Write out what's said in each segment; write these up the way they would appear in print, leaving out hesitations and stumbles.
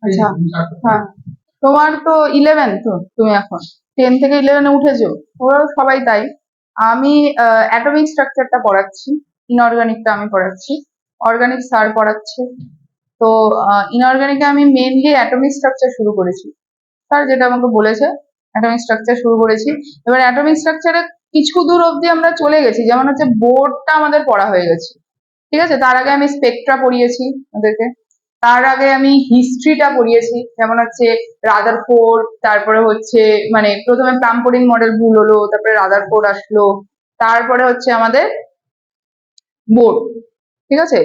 আচ্ছা, হ্যাঁ, তোমার তো 11 তো, তুমি এখন 10 থেকে 11-এ উঠেছো, ওরাও সবাই তাই। আমি অ্যাটমিক স্ট্রাকচারটা পড়াচ্ছি, ইনঅর্গানিকটা আমি পড়াচ্ছি, অর্গানিক স্যার পড়াচ্ছে। তো ইনঅর্গানিকে আমি মেনলি অ্যাটমিক স্ট্রাকচার শুরু করেছি, স্যার যেটা আমাকে বলেছে অ্যাটমিক স্ট্রাকচার শুরু করেছি। এবার অ্যাটমিক স্ট্রাকচারে কিছু দূর অব্দি আমরা চলে গেছি, যেমন হচ্ছে বোর্ডটা আমাদের পড়া হয়ে গেছে, ঠিক আছে। তার আগে আমি স্পেকট্রা পড়িয়েছি ওদেরকে, তার আগে আমি হিস্ট্রিটা পড়িয়েছি, যেমন হচ্ছে রাদারফোর্ড, তারপরে হচ্ছে মানে প্রথমে প্লামপোডিং মডেল ভুল হলো, তারপরে রাদারফোর্ড আসলো, তারপরে হচ্ছে আমাদের বোর্ড, ঠিক আছে,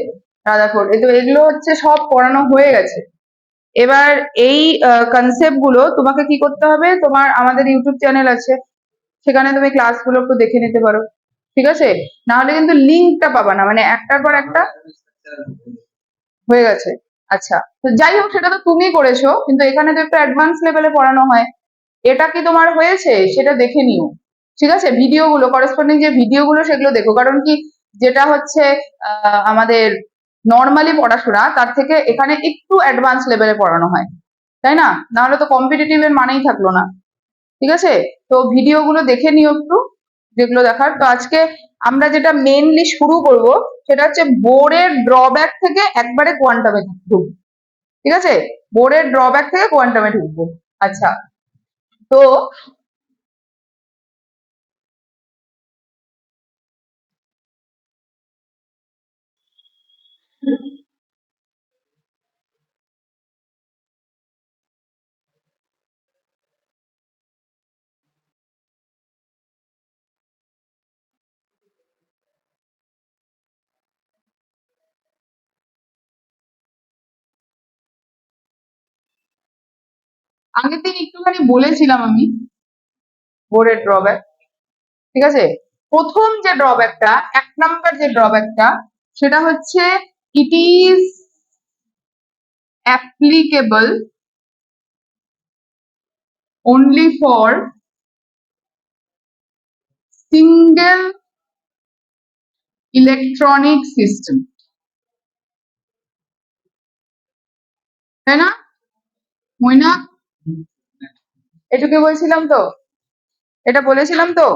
রাদারফোর্ড। তো এগুলো হচ্ছে সব পড়ানো হয়ে গেছে। এবার এই কনসেপ্ট গুলো তোমাকে কি করতে হবে, তোমার আমাদের ইউটিউব চ্যানেল আছে, সেখানে তুমি ক্লাসগুলো একটু দেখে নিতে পারো, ঠিক আছে। না হলে কিন্তু লিঙ্কটা পাবা না, মানে একটার পর একটা হয়ে গেছে। আচ্ছা, তো যাই হোক, সেটা তো তুমি করেছো, কিন্তু এখানে তো একটু অ্যাডভান্স লেভেলে পড়ানো হয়। এটা কি তোমার হয়েছে সেটা দেখে নিও, ঠিক আছে। ভিডিওগুলো, করেসপন্ডিং যে ভিডিওগুলো সেগুলো দেখো, কারণ কি যেটা হচ্ছে আমাদের নর্মালি পড়াশোনা, তার থেকে এখানে একটু অ্যাডভান্স লেভেলে পড়ানো হয়, তাই না? নাহলে তো কম্পিটিটিভ এর মানেই থাকলো না, ঠিক আছে। তো ভিডিওগুলো দেখে নিও একটু, যেগুলো দেখার। তো আজকে আমরা যেটা মেইনলি শুরু করব, সেটা হচ্ছে বোর্ডের ড্রব্যাক থেকে একবারে কোয়ান্টামে ঢুকবো, ঠিক আছে। বোর্ডের ড্রব্যাক থেকে কোয়ান্টামে ঢুকবো। আচ্ছা, তো আগের দিন একটুখানি বলেছিলাম আমি বোর্ডের ড্রব্যাক, ঠিক আছে। প্রথম যে ড্রব্যাকটা, 1 নাম্বার যে ড্রব্যাকটা, সেটা হচ্ছে it is applicable only for single electronic system, তাই না মইনা? এটুকু বলছিলাম তো, এটা বলেছিলাম তো।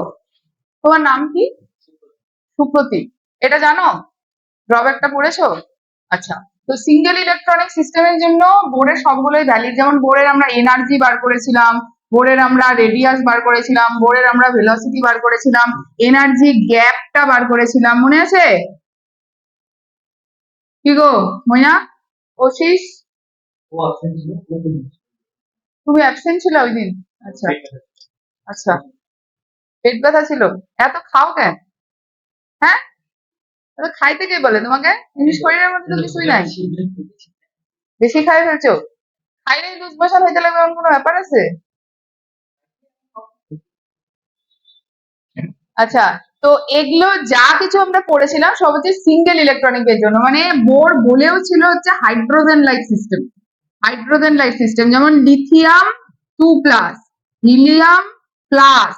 তোমার নাম কি? সুপ্রতীক। এটা জানো, ড্রব্যাকটা পড়েছো? আচ্ছা, তো সিঙ্গেল ইলেকট্রনিক সিস্টেমের জন্য বোর্ডের সবগুলোই ভ্যালিড। যেমন বোর্ডের আমরা এনার্জি বার করেছিলাম, বোর্ডের আমরা রেডিয়াস বার করেছিলাম, বোর্ডের আমরা ভেলোসিটি বার করেছিলাম, এনার্জি গ্যাপটা বার করেছিলাম, মনে আছে? কি গো মইনা, ওশিস, তুমি অ্যাবসেন্ট ছিল ওই দিন? আচ্ছা আচ্ছা, পেট ব্যথা ছিল, এত খাও কেন? হ্যাঁ, এত খাইতে কে বলে তোমাকে? জিনিস শরীরের মধ্যে তো কিছুই নাই, বেশি খাই ফেলছো। খাইলেই লুজ মোশন হইতে লাগবে এমন কোনো ব্যাপার আছে? আচ্ছা, তো এগুলো যা কিছু আমরা পড়েছিলাম সব হচ্ছে সিঙ্গেল ইলেকট্রনিকের জন্য, মানে বোর বলেও ছিল হচ্ছে hydrogen like system. Hydrogen like system, যেমন লিথিয়াম 2+, হিলিয়াম প্লাস,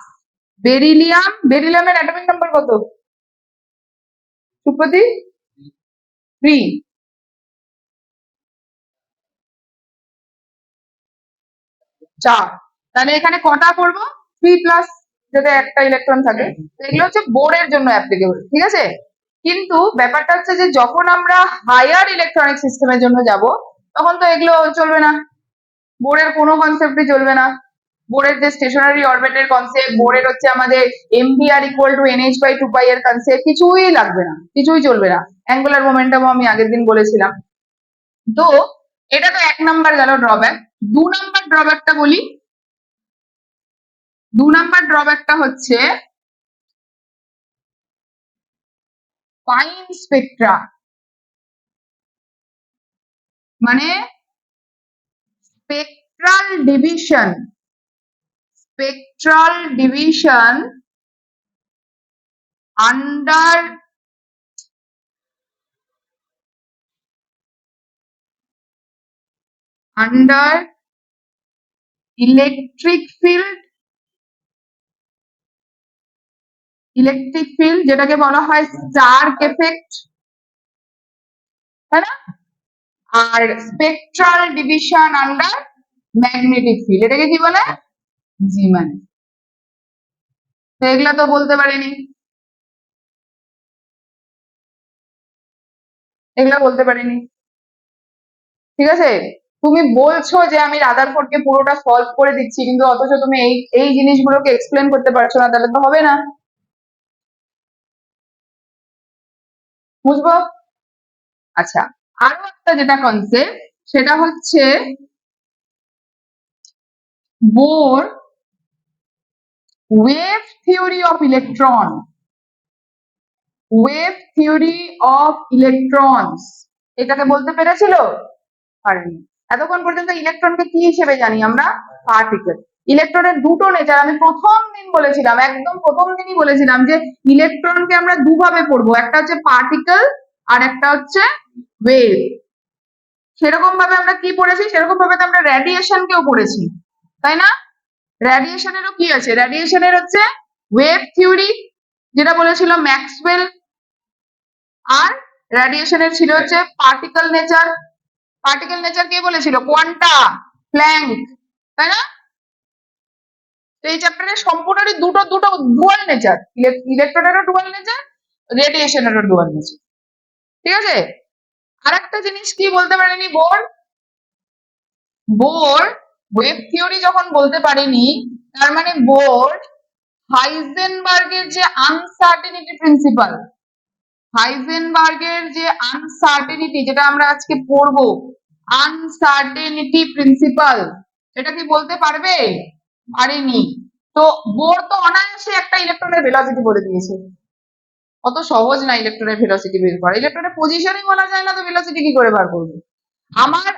বেরিলিয়াম, বেরিলিয়ামের অ্যাটমিক নাম্বার কত সুপ্রতি? 3। চার, তাহলে এখানে কটা করবো? 3+, যাতে একটা ইলেকট্রন থাকে। এগুলো হচ্ছে বোর্ডের জন্য অ্যাপ্লিকেবল, ঠিক আছে। কিন্তু ব্যাপারটা হচ্ছে যে যখন আমরা হায়ার ইলেকট্রনিক সিস্টেমের জন্য যাব, তখন তো এগুলো চলবে না, বোর্ডের কোনো কনসেপ্টই চলবে না। বোর্ডের যে স্টেশনারি অরবিটের কনসেপ্ট, বোর্ডের হচ্ছে আমাদের mvr ইকুয়াল টু nh/2π এর কনসেপ্ট, কিছুই লাগবে না, কিছুই চলবে না। অ্যাঙ্গুলার মোমেন্টামও আমি আগের দিন বলেছিলাম। তো এটা তো 1 নাম্বার গেল ড্রব্যাক। 2 নাম্বার ড্রব্যাকটা বলি। 2 নাম্বার ড্রব্যাকটা হচ্ছে ফাইন স্পেকট্রা, মানে spectral division, spectral division under under electric field, electric field যেটাকে বলা হয় স্টার্ক এফেক্ট, তাই না? আর spectral division under magnetic field, এটাকে কি বলে? জিমান। তো এগুলা তো বলতে পারিনি, এগুলা বলতে পারিনি, ঠিক আছে? তুমি বলছো যে আমি রাদারফোর্ডকে পুরোটা সলভ করে দিচ্ছি, কিন্তু অথচ তুমি এই এই জিনিসগুলোকে এক্সপ্লেন করতে পারছো না, তাহলে তো হবে না। বুঝবো? আচ্ছা, আরো একটা যেটা কনসেপ্ট, সেটা হচ্ছে Bohr wave theory of electron. Wave theory of electrons, এটাকে বলতে পেরেছিল? পারেনি। এতক্ষণ পর্যন্ত ইলেকট্রনকে কি হিসেবে জানি আমরা? পার্টিকেল। ইলেকট্রনের দুটো নেচার, আমি প্রথম দিন বলেছিলাম, একদম প্রথম দিনই বলেছিলাম যে ইলেকট্রনকে আমরা দুভাবে পড়বো, একটা হচ্ছে পার্টিকেল আর একটা হচ্ছে ওয়েভ। সেরকম ভাবে আমরা কি পড়েছি, সেরকম ভাবে তো আমরা রেডিয়েশনকেও পড়েছি, তাই না? রেডিয়েশনেরও কি আছে? রেডিয়েশনের হচ্ছে ওয়েভ থিওরি, যেটা বলেছিল ম্যাক্সওয়েল, আর রেডিয়েশনের ছিল হচ্ছে পার্টিকেল নেচার। পার্টিকেল নেচার কে বলেছিল? কোয়ান্টা, প্ল্যাঙ্ক, তাই না? তো এই চ্যাপ্টারে সম্পূর্ণই দুটো দুটো ডুয়াল নেচার, ইলেকট্রনেরও ডুয়াল নেচার, রেডিয়েশনেরও ডুয়াল নেচার, ঠিক আছে? আরেকটা জিনিস কি বলতে পারেনি বোর? বোর ওয়েভ থিওরি যখন বলতে পারেনি, তার মানে বোর হাইজেনবার্গের যে আনসার্টেনিটি প্রিন্সিপাল, হাইজেনবার্গের যে আনসার্টেনিটি, যেটা আমরা আজকে পড়বো, আনসার্টেনিটি প্রিন্সিপাল, এটা কি বলতে পারবে? পারেনি। তো বোর তো অনায়াসে একটা ইলেকট্রনের ভেলোসিটি বলে দিয়েছে। অত সহজ না ইলেকট্রনের ভেলোসিটি বের করা, ইলেকট্রনের পজিশনই বলা যায় না, তো ভেলোসিটি কি করে বার করবে? আমার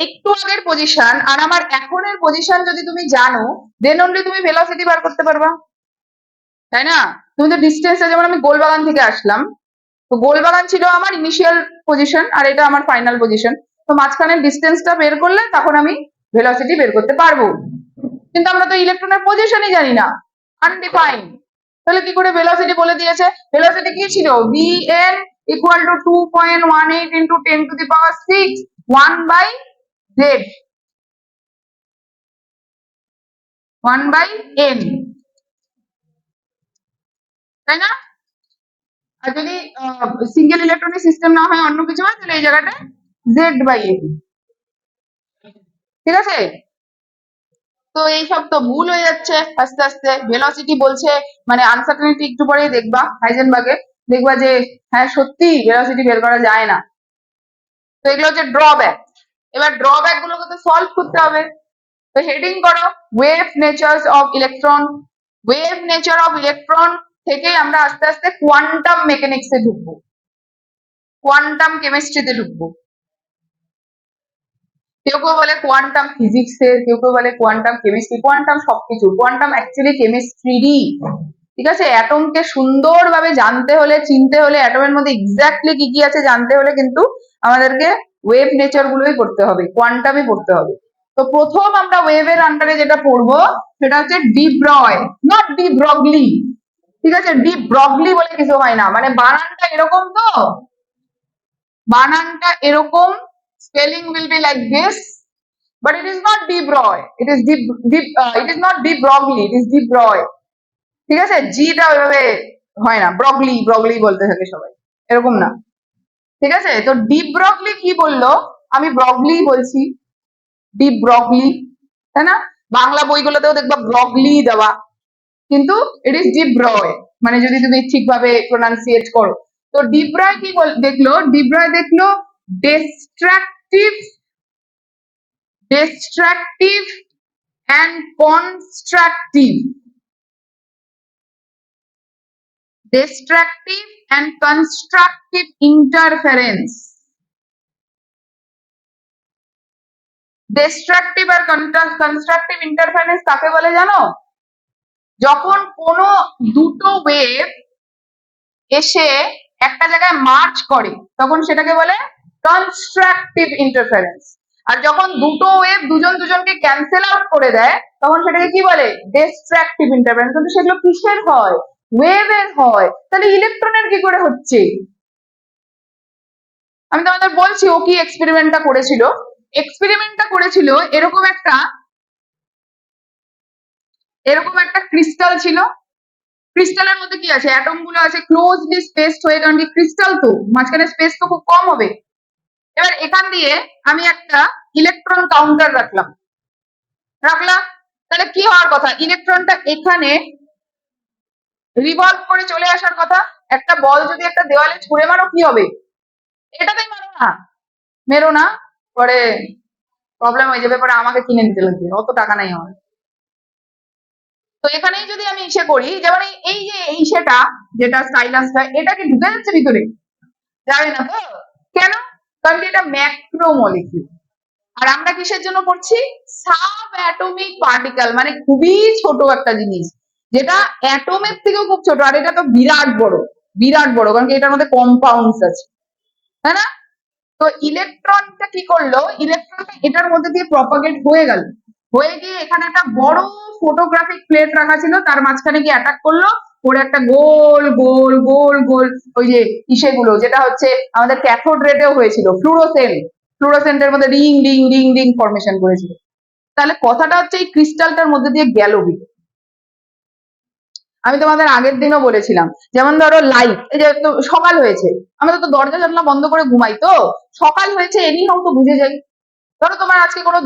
একটু আগের পজিশন আর আমার এখনের পজিশন যদি তুমি জানো, দেন অনলি তুমি ভেলোসিটি বার করতে পারবা, তাই না? তুমি তো ডিস্টেন্সে, যেমন আমি গোলবাগান থেকে আসলাম, তো গোলবাগান ছিল আমার ইনিশিয়াল পজিশন আর এটা আমার ফাইনাল পজিশন, তো মাঝখানের ডিস্টেন্সটা বের করলে তখন আমি ভেলোসিটি বের করতে পারবো। কিন্তু আমরা তো ইলেকট্রনের পজিশনই জানি না, আনডিফাইন্ড, তাহলে কি করে ভেলোসিটি বলে দিয়েছে? ভেলোসিটি কি ছিল? vn equal to 2.18 into 10⁶, 1/z, 1/n, তাই না? আর যদি সিঙ্গেল ইলেকট্রনিক সিস্টেম না হয়, অন্য কিছু হয়, তাহলে এই জায়গাটায় z/n, ঠিক আছে? তো এইসব তো ভুল হয়ে যাচ্ছে আস্তে আস্তে। ভেলোসিটি বলছে, মানে আনসার্টেনিটি একটু পরেই দেখবা হাইজেনবার্গে, দেখবা যে হ্যাঁ সত্যি ভেলোসিটি বের করা যায় না। তো এগুলো হচ্ছে ড্রব্যাক। এবার ড্রব্যাক গুলোকে তো সলভ করতে হবে। তো হেডিং করো wave nature's of electron. Wave nature of electron থেকে আমরা আস্তে আস্তে কোয়ান্টাম মেকানিক্সে ঢুকবো, কোয়ান্টাম কেমিস্ট্রিতে ঢুকবো। কেউ কেউ বলে কোয়ান্টাম ফিজিক্সের, কেউ কেউ বলে কোয়ান্টাম কেমিস্ট্রি, কোয়ান্টাম সবকিছু, কোয়ান্টাম অ্যাকচুয়ালি কেমিস্ট্রিরই, ঠিক আছে? অ্যাটমকে সুন্দরভাবে জানতে হলে, চিনতে হলে, অ্যাটমের মধ্যে এক্স্যাক্টলি কি কি আছে জানতে হলে কিন্তু আমাদেরকে ওয়েভ নেচার গুলোই পড়তে হবে, কোয়ান্টামই পড়তে হবে। তো প্রথম আমরা ওয়েভের আন্ডারে যেটা পড়বো সেটা হচ্ছে ডি ব্রয়, নট ডি ব্রগলি, ঠিক আছে? ডি ব্রগলি বলে কিছু হয় না, মানে বানানটা এরকম, তো বানানটা এরকম, spelling will be like this, but it is not de Broglie, it is it is not de Broglie, it is de Broglie, ঠিক আছে? জিটা ওইভাবে হয় না, ব্রগলি ব্রগলি বলতে থাকে সবাই, এরকম না, ঠিক আছে? তো ডি ব্রগলি কি বললো, আমি ব্রগলি বলছি, ডি ব্রগলি, তাই না? বাংলা বইগুলোতেও দেখবা ব্রগলি দেওয়া, কিন্তু ইট ইজ ডি ব্রয়, মানে যদি তুমি ঠিকভাবে প্রোনাউন্সিয়েট করো। তো ডিব্রয় কি দেখলো? ডিব্রয় দেখলো destructive, destructive and constructive, destructive and constructive interference, destructive আর constructive interference কাকে বলে জানো? যখন কোনো দুটো ওয়েভ এসে একটা জায়গায় মার্চ করে তখন সেটাকে বলে কনস্ট্রাকটিভ ইন্টারফারেন্স, আর যখন দুটো ওয়েভ দুজন দুজনকে ক্যান্সেল আউট করে দেয় তখন সেটাকে কি বলে? Destructive interference. কিন্তু সেগুলো কিসের হয়? ওয়েভের হয়। তাহলে ইলেকট্রনের কি করে হচ্ছে? আমি তোমাদের বলছি ও কি এক্সপেরিমেন্টটা করেছিল। এক্সপেরিমেন্টটা করেছিল এরকম একটা ক্রিস্টাল ছিল। ক্রিস্টালের মধ্যে কি আছে, অ্যাটম গুলো আছে ক্লোজলি স্পেসড হয়ে, কারণ কি ক্রিস্টাল তো মাঝখানে স্পেস তো খুব কম হবে। এবার এখান দিয়ে আমি একটা ইলেকট্রন কাউন্টার রাখলাম, তাহলে কি হওয়ার কথা, ইলেকট্রনটা এখানে রিভলভ করে চলে আসার কথা। একটা বল যদি একটা দেওয়ালে ছুঁড়ে মারো কি হবে, এটাতেই মেরো না, পরে প্রবলেম হয়ে যাবে, পরে আমাকে কিনে নিতে লাগবে, অত টাকা নাই আমার। তো এখানেই যদি আমি ইসে করি, যেমন এই যে এই সেটা যেটা সাইলাসটা, এটা কি ঢুকে যাচ্ছে ভিতরে, যাবে না তো। কেন, কারণ কি এটা ম্যাক্রো মলিকিউল, আর আমরা কিসের জন্য পড়ছি, সাব অ্যাটমিক পার্টিকেল, মানে খুবই ছোট একটা জিনিস, যেটা অ্যাটমের থেকেও খুব ছোট, আর এটা তো বিরাট বড়, বিরাট বড়, কারণ কি এটার মধ্যে কম্পাউন্ডস আছে, তাই না। তো ইলেকট্রনটা কি করলো, ইলেকট্রনটা এটার মধ্যে দিয়ে প্রপাগেট হয়ে গেল, হয়ে গিয়ে এখানে একটা বড় ফটোগ্রাফিক প্লেট রাখা ছিল, তার মাঝখানে গিয়ে অ্যাটাক করলো, করে একটা গোল গোল গোল গোল ওই যে ইসেগুলো, যেটা হচ্ছে আমাদের ক্যাথোড রেটেও হয়েছিল, ফ্লুরোসেন্টের মধ্যে ring ring ring ring formation করেছিল। তাহলে কথাটা হচ্ছে এই ক্রিস্টালটার মধ্যে দিয়ে গেল। আমি তোমাদের আগের দিনও বলেছিলাম, যেমন ধরো লাইট, এই যে সকাল হয়েছে, আমরা তো দরজা জানলা বন্ধ করে ঘুমাই, তো সকাল হয়েছে এনি হোক তো বুঝে যাই। ধরো তোমার আজকে কোনো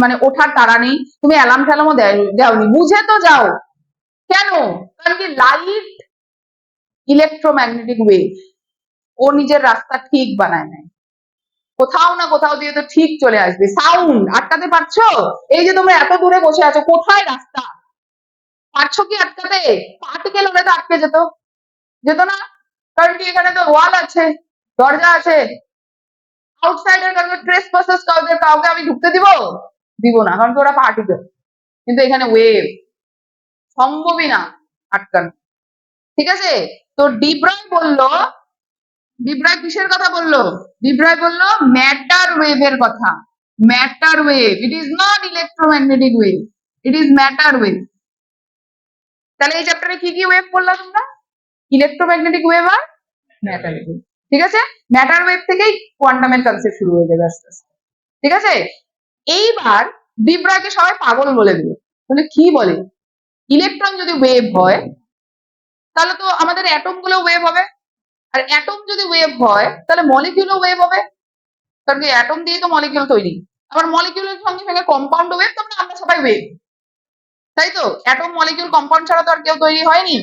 মানে ওঠার তাড়া নেই, তুমি অ্যালার্ম ট্যালার্মও দাওনি, বুঝে তো যাও। কেন, কারণ কি লাইট ইলেকট্রোম্যাগনেটিক ওয়েভ, ও নিজের রাস্তা ঠিক বানায় নেয়, কোথাও না কোথাও দিয়ে তো ঠিক চলে আসবে। সাউন্ড আটকাতে পারছো, এই যে তোমরা এত দূরে বসে আছো, কোথায় রাস্তা, পারছো কি আটকাতে, পার্টিকেল হলে তো আটকে যেত, যেত না, কারণ কি এখানে তো ওয়াল আছে, দরজা আছে, আউটসাইডার কাউকে ট্রেস পাসেস কাউকে আমি ঢুকতে দিব না, কারণ কি ওরা পার্টিকেল। কিন্তু এখানে ওয়েভ, সম্ভবই না আটকানো, ঠিক আছে। তো ডিব্রয় কিসের কথা বললো, ডিব্রয় বললো ম্যাটার ওয়েভের কথা, matter wave, it is not electromagnetic wave, it is matter wave. তাহলে এই চ্যাপ্টারে কি কি ওয়েভ পড়লাম তোমরা, ইলেকট্রোম্যাগনেটিক ওয়েভ আর ম্যাটার ওয়েভ, ঠিক আছে। ম্যাটার ওয়েভ থেকেই কোয়ান্টামের কনসেপ্ট শুরু হয়ে যাবে আস্তে আস্তে, ঠিক আছে। এইবার ডিব্রাকে সবাই পাগল বলে দিল, বলে কি বলে, ইলেকট্রন যদি ওয়েভ হয় তাহলে তো আমাদের অ্যাটম গুলো ওয়েভ হবে, আর অ্যাটম যদি ওয়েভ হয় তাহলে মলিকিউলও ওয়েভ হবে, কারণ কি অ্যাটম দিয়ে তো মলিকিউল তৈরি, আবার মলিকিউলের সঙ্গে সঙ্গে কম্পাউন্ড ওয়েভ, তখন আমরা সবাই ওয়েভ, তাই তো, অ্যাটম মলিকিউল কম্পাউন্ড ছাড়া তো আর কেউ তৈরি হয়নি।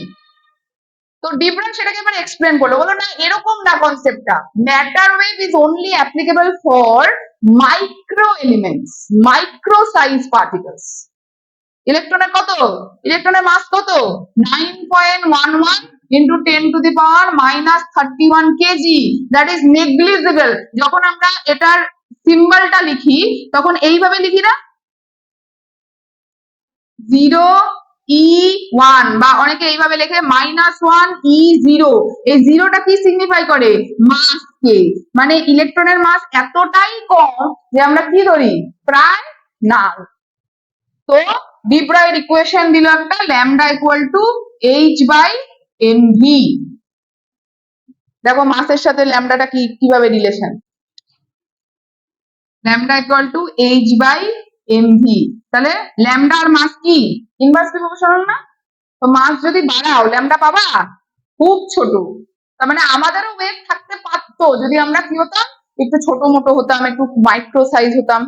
তো ডিব্রান সেটাকে এবার এক্সপ্লেন করলো, বলো না এরকম না কনসেপ্টটা, matter wave is only applicable for micro elements, micro size particles. ইলেকট্রনের কত, ইলেকট্রনের মাস কত, 9.11 into 10 to the power minus 31 KG, that is negligible. যখন আমরা এটার সিম্বলটা লিখি তখন এইভাবে লিখি না, 0E1, বা অনেকে এইভাবে লেখে -1E0, এই জিরোটা কি সিগনিফাই করে, মাসকে, মানে ইলেকট্রনের মাস এতটাই কম যে আমরা কি ধরি, প্রায় না। তো ডিব্রয়ের ইকুয়েশন দিল একটা, ল্যামডা ইকুয়াল টু h/mv। দেখো মাসের সাথে ল্যামডাটা কিভাবে relation, lambda equal two h/mv, তাহলে ল্যামডা আর মাস কি ইনভার্সলি প্রপোর্শনাল না, তো মাস যদি বাড়াও ল্যামডা পাবা খুব ছোট, তার মানে আমাদেরও ওয়েভ থাকতে পারতো যদি আমরা কি হতাম, একটু ছোট মোটো হতাম, একটু মাইক্রো সাইজ হতাম,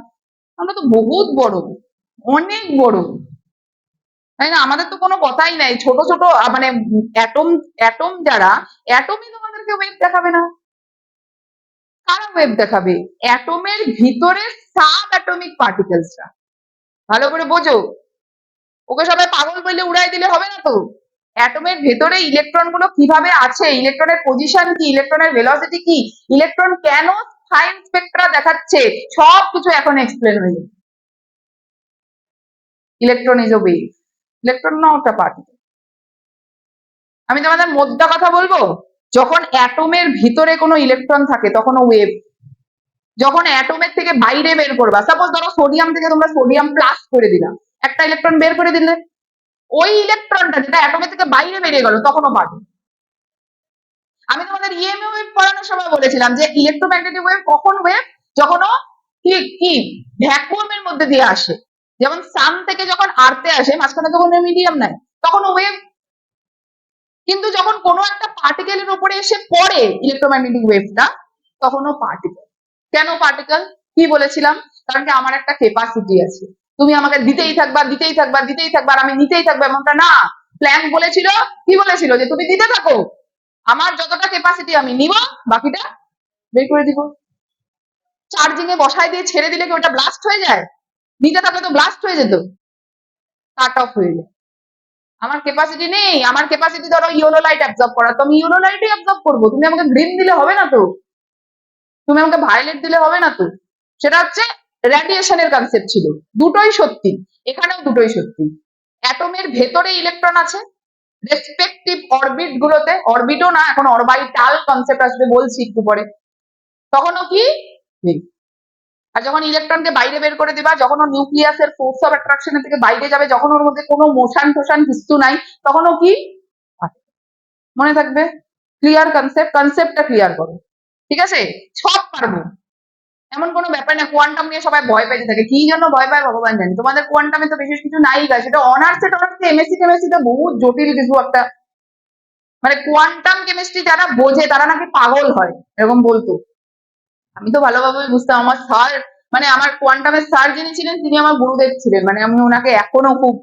আমরা তো বহুত বড়, অনেক বড়, তাই না, আমাদের তো কোনো কথাই নাই, ছোট ছোট মানে অ্যাটম, অ্যাটম যারা, অ্যাটমই তোমাদেরকে ওয়েভ দেখাবে না, কারা ওয়েভ দেখাবে, অ্যাটমের ভিতরে সাব অ্যাটমিক পার্টিকেলসরা, ভালো করে বোঝো, ওকে সবাই পাগল বললে উড়াই দিলে হবে না তো। অ্যাটমের ভেতরে ইলেকট্রন গুলো কিভাবে আছে, ইলেকট্রনের পজিশন কি, ইলেকট্রনের ভেলোসিটি কি, ইলেকট্রন কেন ফাইন স্পেকট্রা দেখাচ্ছে, সবকিছু এখন এক্সপ্লেন হয়ে যাবে। Electron is a wave, electron not a particle. আমি তোমাদের মোদ্দা কথা বলবো, যখন অ্যাটমের ভিতরে কোনো ইলেকট্রন থাকে তখন ও ওয়েভ, যখন অ্যাটমের থেকে বাইরে বের করবা, সাপোজ ধরো সোডিয়াম থেকে তোমরা সোডিয়াম প্লাস করে দিলাম, একটা ইলেকট্রন বের করে দিলে, ওই ইলেকট্রনটা যেটা অ্যাটমের থেকে বাইরে বেরিয়ে গেল তখনও পার্টিকেল। আমি তোমাদের ইএমএ ওয়েভ পড়ানোর সময় বলেছিলাম যে ইলেকট্রোম্যাগনেটিক ওয়েভ কখন ওয়েভ, যখন ও কি কি ভ্যাকুয়ামের মধ্যে দিয়ে আসে, যেমন সান থেকে যখন আর্থে আসে মাঝখানে তো কোনো মিডিয়াম নাই, তখন ওয়েভ। কিন্তু যখন কোনো একটা পার্টিকেলের উপরে এসে পড়ে ইলেকট্রোম্যাগনেটিক ওয়েভটা, তখন ও পার্টিকেল। কেন পার্টিকেল? কি বলেছিলাম? কারণ কি আমার একটা ক্যাপাসিটি আছে, তুমি আমাকে দিতেই থাকবা দিতেই থাকবা দিতেই থাকবা, আর আমি নিতেই থাকবো এমনটা না। প্ল্যাঙ্ক বলেছিল, কি বলেছিল, যে তুমি দিতে থাকো, আমার যতটা ক্যাপাসিটি আমি নিব, বাকিটা বের করে দিব। চার্জিং এ বসায় দিয়ে ছেড়ে দিলে কি ওটা ব্লাস্ট হয়ে যায়? নিতে থাকলে তো ব্লাস্ট হয়ে যেত, কাট অফ হয়ে যায়। আমার ক্যাপাসিটি নেই, আমার ক্যাপাসিটি ধরো ইয়েলো লাইট অ্যাবজর্ব করা, তো আমি ইয়েলো লাইটই অ্যাবজর্ব করবো, তুমি আমাকে গ্রিন দিলে হবে না তো, তুমি আমাকে ভায়োলেট দিলে হবে না তো। সেটা হচ্ছে রেডিয়েশনের কনসেপ্ট ছিল। দুটোই সত্যি, এখানেও দুটোই সত্যি। অ্যাটমের ভেতরে ইলেকট্রন আছে, রেসপেক্টিভ অরবিট গুলোতে, অরবিটও না, এখন অরবাইটাল কনসেপ্ট আসবে, বলছি একটু পরে। তখনও কি নেই। আর যখন ইলেকট্রনকে বাইরে বের করে দিবা, যখন ও নিউক্লিয়াসের ফোর্স অফ অ্যাট্রাকশনের থেকে বাইরে যাবে, যখন ওর মধ্যে কোনো মোশন টোশন কিছু নাই, তখনও কি মনে থাকবে? ক্লিয়ার কনসেপ্ট, কনসেপ্টটা ক্লিয়ার করো, ঠিক আছে? সব পারবো, এমন কোনো ব্যাপার না। কোয়ান্টাম নিয়ে সবাই ভয় পেতে থাকে, কি জন্য ভয় পায় ভগবান জানে। তোমাদের কোয়ান্টামে তো বিশেষ কিছু নাই গা, সেটা অনার্সে টনার্সে এমএসসি টেমএসসি তে বহুত জটিল কিছু একটা, মানে কোয়ান্টাম কেমিস্ট্রি যারা বোঝে তারা নাকি পাগল হয়, এরকম বলতো। আমি তো ভালোভাবে বুঝতাম, আমার স্যার, মানে আমার কোয়ান্টামের স্যার যিনি ছিলেন তিনি আমার গুরুদেব ছিলেন, মানে আমি ওনাকে এখনো খুব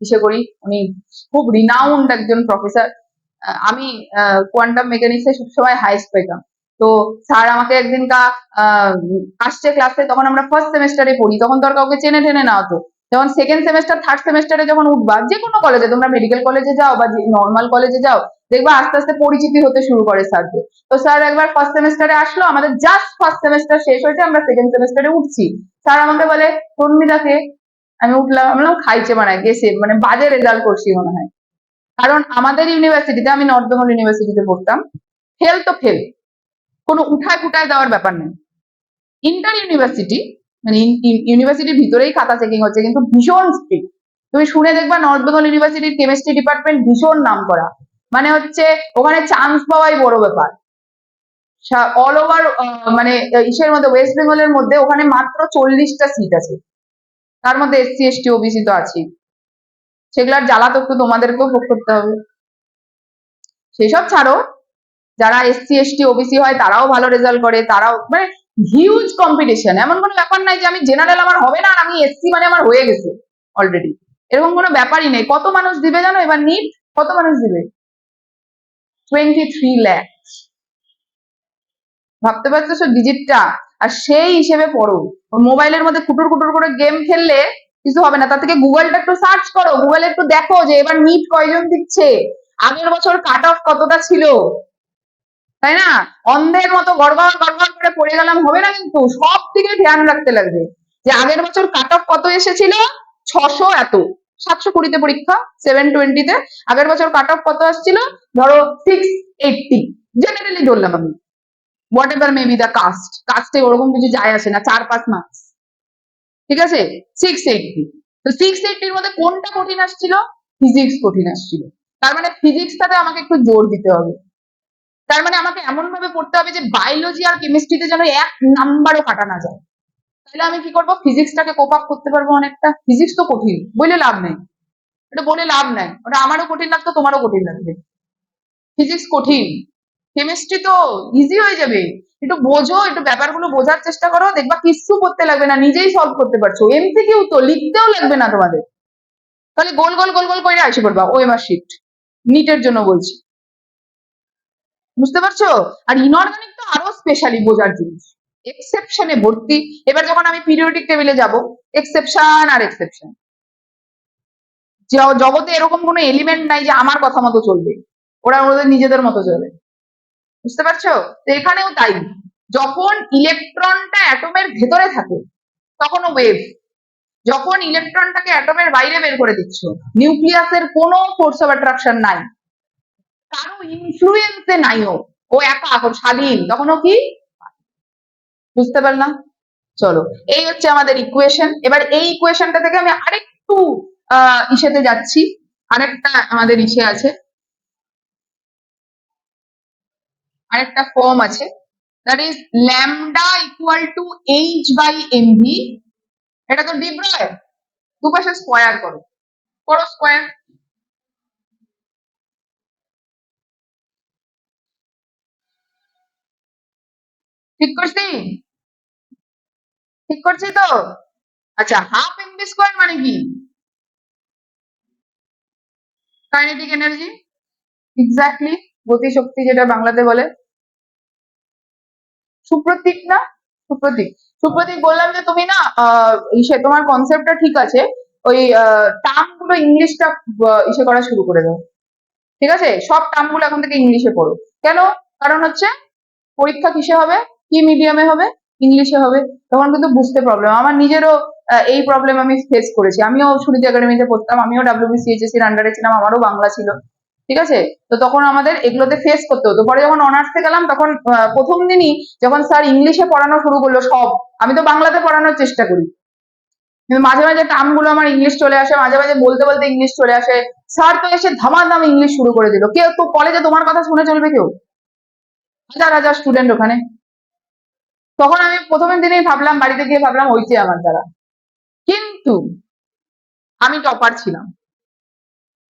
ইসে করি, উনি খুব রিনাউন্ড একজন প্রফেসর। আমি কোয়ান্টাম মেকানিক্সে সবসময় হাইস্ট পেতাম। তো স্যার আমাকে একদিনকা আসছে ক্লাসে, তখন আমরা ফার্স্ট সেমেস্টারে পড়ি, তখন তো আর কাউকে চেনে টেনে না হতো। যখন সেকেন্ড সেমেস্টার থার্ড সেমেস্টারে যখন উঠবা, যে কোনো কলেজে, তোমরা মেডিকেল কলেজে যাও বা নর্মাল কলেজে যাও, দেখবা আস্তে আস্তে পরিচিতি হতে শুরু করে স্যারদের। তো স্যার একবার ফার্স্ট সেমেস্টারে আসলো, আমাদের জাস্ট ফার্স্ট সেমেস্টার শেষ হয়েছে, আমরা সেকেন্ড সেমেস্টারে উঠছি। স্যার আমাকে বলে, তন্মিতাকে। আমি উঠলাম, আমি বললাম খাইছে মানে গেছে, মানে বাজে রেজাল্ট করছি মনে হয়। কারণ আমাদের ইউনিভার্সিটিতে, আমি নর্থ বেঙ্গল ইউনিভার্সিটিতে পড়তাম, ফেল তো ফেল, কোনো উঠায় ফুটায় দেওয়ার ব্যাপার নেই। ইন্টার ইউনিভার্সিটি, মানে ইউনিভার্সিটির ভিতরেই খাতা চেকিং হচ্ছে, কিন্তু ভীষণ স্ট্রিক্ট। তুমি শুনে দেখবা নর্থ বেঙ্গল ইউনিভার্সিটির কেমিস্ট্রি ডিপার্টমেন্ট ভীষণ নাম করা, মানে হচ্ছে ওখানে চান্স পাওয়াই বড় ব্যাপার। অল ওভার, মানে ইসের মধ্যে, ওয়েস্ট বেঙ্গলের মধ্যে ওখানে মাত্র 40টা সিট আছে, তার মধ্যে এসসি এসটি ওবিসি তো আছে, সেগুলার জ্বালা তো একটু তোমাদেরকেও ভোগ করতে হবে। সেসব ছাড়ো, যারা এসসি এসটি ওবিসি হয় তারাও ভালো রেজাল্ট করে, তারাও মানে হিউজ কম্পিটিশন, এমন কোনো ব্যাপার নাই যে আমি জেনারেল আমার হবে না আর আমি এসসি মানে আমার হয়ে গেছে অলরেডি, এরকম কোনো ব্যাপারই নেই। কত মানুষ দিবে জানো এবার নিট? কত মানুষ দিবে? 23 লাখ। ভাবতে পারছো ডিজিটটা? আর সেই হিসেবে পড়ো, মোবাইলের মধ্যে কুটুর কুটুর করে গেম খেললে কিছু হবে না, তার থেকে গুগলটা একটু সার্চ করো, গুগলে একটু দেখো যে এবার নিট কয়জন দিচ্ছে, আগের বছর কাট অফ কতটা ছিল, তাই না? অন্ধের মতো গড়গড় গড়গড় করে পড়ে গেলাম হবে না, কিন্তু সব দিকে ধ্যান রাখতে লাগবে যে আগের বছর কাট অফ কত এসেছিল, 600 এত, 720-তে পরীক্ষা, 720-তে। আগের বছর কাট অফ কত আসছিল, ধরো 680, জেনারেলি ধরলাম আমি, whatever may be the cost, কাস্টে ওরকম কিছু যায় আসে না, 4-5 মার্কস, ঠিক আছে? 680, তো 680-র মধ্যে কোনটা কঠিন আসছিল? ফিজিক্স কঠিন আসছিল। তার মানে ফিজিক্সটাতে আমাকে একটু জোর দিতে হবে, তার মানে আমাকে এমন ভাবে পড়তে হবে যে বায়োলজি আর কেমিস্ট্রিতে যেন 1 নাম্বারও কাটা না যায়। তাহলে আমি কি করবো, ফিজিক্সটাকে কোপ আপ করতে পারবো অনেকটা। ফিজিক্স তো কঠিন, বলে লাভ নেই, এটা বলে লাভ নাই, ওটা আমারও কঠিন লাগতো, তোমারও কঠিন লাগবে। ফিজিক্স কঠিন, কেমিস্ট্রি তো ইজি হয়ে যাবে। একটু বোঝো, একটু ব্যাপারগুলো বোঝার চেষ্টা করো, দেখবা কিচ্ছু করতে লাগবে না, নিজেই সলভ করতে পারছো। এমসিকিউ তো লিখতেও লাগবে না তোমাদের, তাহলে গোল গোল গোল গোল করে আসে পড়বা ওএমআর শিট, নিটের জন্য বলছি, বুঝতে পারছো? আর ইনঅর্গানিক তো আরো স্পেশালি বোঝার জিনিস, এক্সেপশনে ভর্তি। এবার যখন আমি পিরিয়ডিক টেবিলে যাব, এক্সেপশন আর এক্সেপশন, জগতে এরকম কোনো এলিমেন্ট নাই যে আমার কথা মতো চলবে, ওরা ওদের নিজেদের মতো চলে, বুঝতে পারছো? তো এখানেও তাই, যখন ইলেকট্রনটা অ্যাটমের ভেতরে থাকে তখনও ওয়েভ, যখন ইলেকট্রনটাকে অ্যাটমের বাইরে বের করে দিচ্ছ, নিউক্লিয়াসের কোনো ফোর্স অফ অ্যাট্রাকশন নাই, কারো ইনফ্লুয়েন্সে নাই, ও একা এখন স্বাধীন, তখনও কি, বুঝতে পারলাম? চলো, এই হচ্ছে আমাদের ইকুয়েশন। এবার এই ইকুয়েশনটা থেকে আমি আরেকটু ইসেতে যাচ্ছি, আরেকটা আমাদের ইসে আছে, আরেকটা ফর্ম আছে, that is lambda equal two h/mv। এটা তো ডি ব্রয়, দুপাশে স্কোয়ার করো, করো স্কোয়ার। ঠিক করছি? ঠিক করছি তো? আচ্ছা, হাফ এমভি স্কোয়ার মানে কি? কাইনেটিক এনার্জি, এক্স্যাক্টলি, গতিশক্তি যেটা বাংলাতে বলে। সুপ্রতীক না? সুপ্রতীক, সুপ্রতীক বললাম যে তুমি না ইসে তোমার কনসেপ্টটা ঠিক আছে, ওই টার্ম গুলো ইংলিশটা ইসে করা শুরু করে দাও। ঠিক আছে, সব টার্ম গুলো এখন থেকে ইংলিশে পড়ো। কেন? কারণ হচ্ছে পরীক্ষা কিসে হবে, কি মিডিয়ামে হবে, ইংলিশে হবে, তখন কিন্তু বুঝতে প্রবলেম। আমার নিজেরও এই প্রবলেম আমি ফেস করেছি। আমিও সুনীতি একাডেমিতে পড়তাম, আমিও ডাব্লিউবিসিএইচএসসি এর আন্ডারে ছিলাম, আমারও বাংলা ছিল। ঠিক আছে, তো তখন আমাদের এগুলোতে ফেস করতে হতো। পরে যখন অনার্সে গেলাম তখন প্রথম দিনই যখন স্যার ইংলিশে পড়ানো শুরু করলো সব, আমি তো বাংলাতে পড়ানোর চেষ্টা করি, কিন্তু মাঝে মাঝে টার্ম গুলো আমার ইংলিশ চলে আসে, মাঝে মাঝে বলতে বলতে ইংলিশ চলে আসে। স্যার তো এসে ধামাধাম ইংলিশ শুরু করে দিল। কেউ তো কলেজে তোমার কথা শুনে চলবে কেউ? হাজার হাজার স্টুডেন্ট ওখানে। তখন আমি প্রথমের দিনেই ভাবলাম, বাড়িতে গিয়ে ভাবলাম হয়েছে আমার দ্বারা, কিন্তু আমি টপার ছিলাম,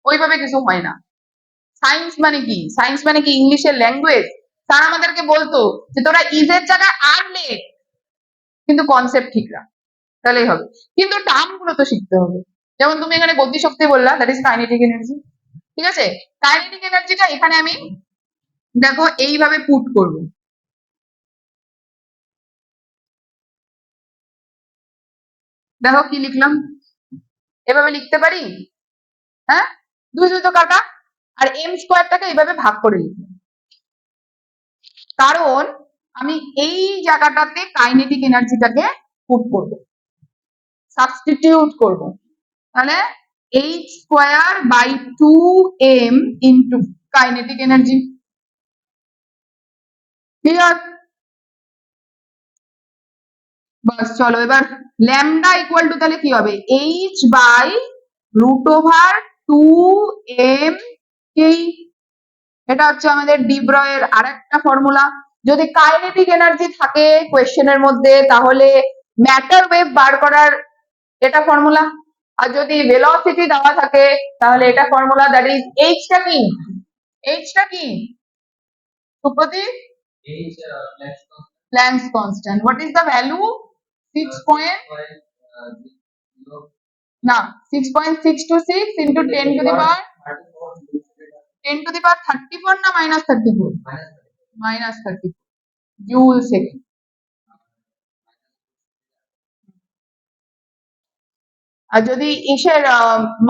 ওইভাবে কিছু হয় না। সায়েন্স মানে কি? সায়েন্স মানে কি ইংলিশের ল্যাঙ্গুয়েজ? স্যার আমাদেরকে বলতো যে তোরা ইজের জায়গায় আর লেখ, কিন্তু কনসেপ্ট ঠিক রাখ, তাহলেই হবে। কিন্তু টার্ম গুলো তো শিখতে হবে। যেমন তুমি এখানে গতিশক্তি বললা, দ্যাট ইজ কাইনেটিক এনার্জি। ঠিক আছে, কাইনেটিক এনার্জিটা এখানে আমি দেখো এইভাবে পুট করব। দেখো কি লিখলাম, এভাবে লিখতে পারি, হ্যাঁ, দুই দুই তো কাটা, আর এম স্কোয়ারটাকে এইভাবে ভাগ করে লিখলাম, কারণ আমি এই জায়গাটাতে কাইনেটিক এনার্জিটাকে পুট করব, সাবস্টিটিউট করব। তাহলে H square by 2m into kinetic energy. Clear? বাস চলো এবার ল্যামডা ইকুয়াল টু তাহলে কি হবে, H by root over 2m কে। এটা হচ্ছে আমাদের ডি ব্রয়ের আরেকটা ফর্মুলা। যদি কাইনেটিক এনার্জি থাকে কোয়েশ্চেনের মধ্যে, তাহলে ম্যাটার ওয়েভ বার করার এটা ফর্মুলা। আর যদি ভেলোসিটি দেওয়া থাকে তাহলে এটা ফর্মুলা, দ্যাট ইজ এইচটা কি? এইচটা কি Supratik? Planks constant. What is the value? 6 point না 6.626 ইন্টু 10 টু দি পাওয়ার 34 না -34? -34 জুল সেকেন্ড। আর যদি ইসের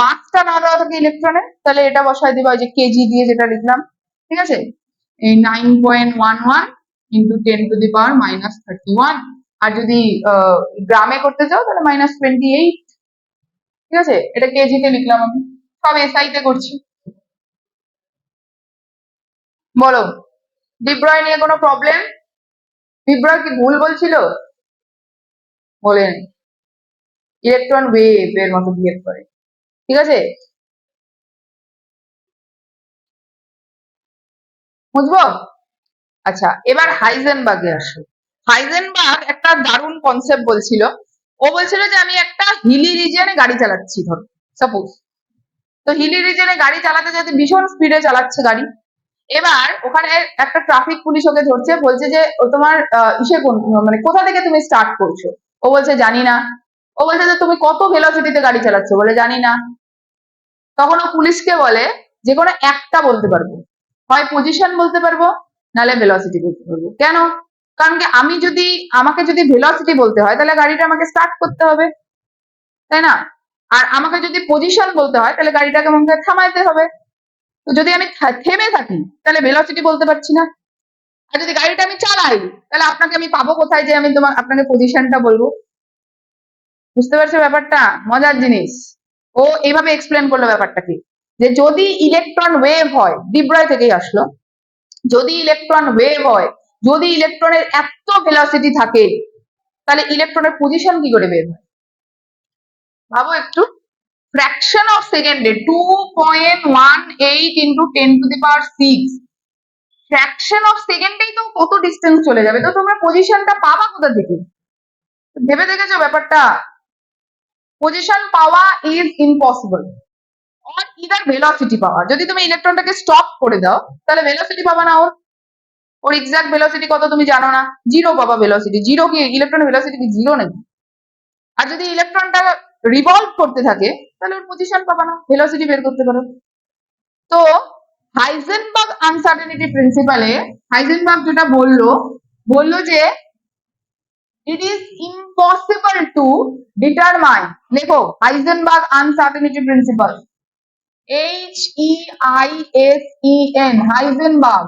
মাসটা না দেওয়া থাকে ইলেকট্রনের, তাহলে এটা বসায় দিবা, ওই যে কেজি দিয়ে যেটা লিখলাম। ঠিক আছে, এই 9.11 ইন্টু 10 টু দি পাওয়ার -31। আর যদি গ্রামে করতে চাও তাহলে -28। ঠিক আছে, এটা কেজিতে লিখলাম আমি, সব এসআই তে করছি। বলো, ডিব্রয় নিয়ে কোনো প্রবলেম? ডিব্রয় কি ভুল বলছিল? বলেন, ইলেকট্রন ওয়েভ এর মতো বিহেভ করে। ঠিক আছে, বুঝবো? আচ্ছা, এবার হাইজেনবার্গে আসো। হাইজেনবার্গ একটা দারুণ কনসেপ্ট বলছিল। ও বলছিল যে আমি একটা হিলি রিজিয়নে গাড়ি চালাচ্ছি, ধরো সাপোজ। তো হিলি রিজিয়নে গাড়ি চালাতে যেতে ভীষণ স্পিডে চালাচ্ছে গাড়ি। এবার ওখানে একটা ট্রাফিক পুলিশ ওকে ধরছে, বলছে যে ও তোমার ইসে কোন মানে কোথা থেকে তুমি স্টার্ট করছো? ও বলছে জানি না। ও বলছে যে তুমি কত ভেলোসিটিতে গাড়ি চালাচ্ছো? বলে জানি না। তখন ও পুলিশকে বলে যে কোনো একটা বলতে পারবো, হয় পজিশন বলতে পারবো, নাহলে ভেলোসিটি বলতে পারবো। কেন? কারণ কি আমি যদি, আমাকে যদি ভেলোসিটি বলতে হয় তাহলে গাড়িটা আমাকে স্টার্ট করতে হবে, তাই না? আর আমাকে যদি পজিশন বলতে হয় তাহলে গাড়িটাকে আমাকে থামাইতে হবে। তো যদি আমি থেমে থাকি তাহলে ভেলোসিটি বলতে পারছি না। আর যদি গাড়িটা আমি চালাই তাহলে আপনাকে আমি পাবো কোথায় যে আমি তোমার আপনাকে পজিশনটা বলবো? বুঝতে পারছো ব্যাপারটা? মজার জিনিস। ও এইভাবে এক্সপ্লেন করলো ব্যাপারটাকে, যে যদি ইলেকট্রন ওয়েভ হয়, ডিব্রয় থেকেই আসলো, যদি ইলেকট্রন ওয়েভ হয়, যদি ইলেকট্রনের এত ভেলোসিটি থাকে, তাহলে ইলেকট্রনের পজিশন কি করে বের হয়? ভাবো একটু। ফ্র্যাকশন অফ সেকেন্ডে 2.18 into 10 to the power 6 fraction of সেকেন্ডেই তো কত ডিস্টেন্স চলে যাবে, তো তোমরা পজিশনটা পাবা কোথা থেকে? ভেবে দেখেছো ব্যাপারটা? পজিশন পাওয়া is impossible. Or either velocity পাওয়া, যদি তুমি ইলেকট্রনটাকে স্টপ করে দাও তাহলে ভেলোসিটি পাবা না ওর। ওর এক্সাক্ট ভেলোসিটি কত তুমি জানো না, জিরো পাবা ভেলোসিটি। জিরো কি ইলেকট্রনের ভেলোসিটি কি জিরো নাকি? আর যদি ইলেকট্রনটা রিভলভ করতে থাকে তাহলে ওর পজিশন পাবা না, ভেলোসিটি বের করতে পারো। তো হাইজেনবার্গ আনসার্টেনিটি প্রিন্সিপালে হাইজেনবার্গ যেটা বললো যে it is impossible to determine, লেখো Heisenberg uncertainty principle, HEISEN, Heisenberg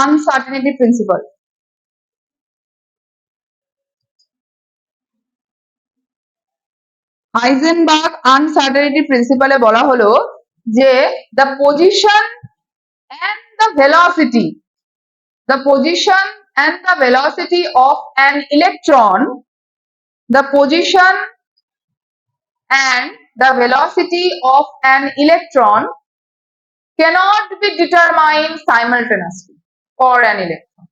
uncertainty principle. Heisenberg uncertainty প্রিন্সিপালে বলা হলো যে the position and the velocity of an electron, the position and the velocity of an electron cannot be determined simultaneously for an electron.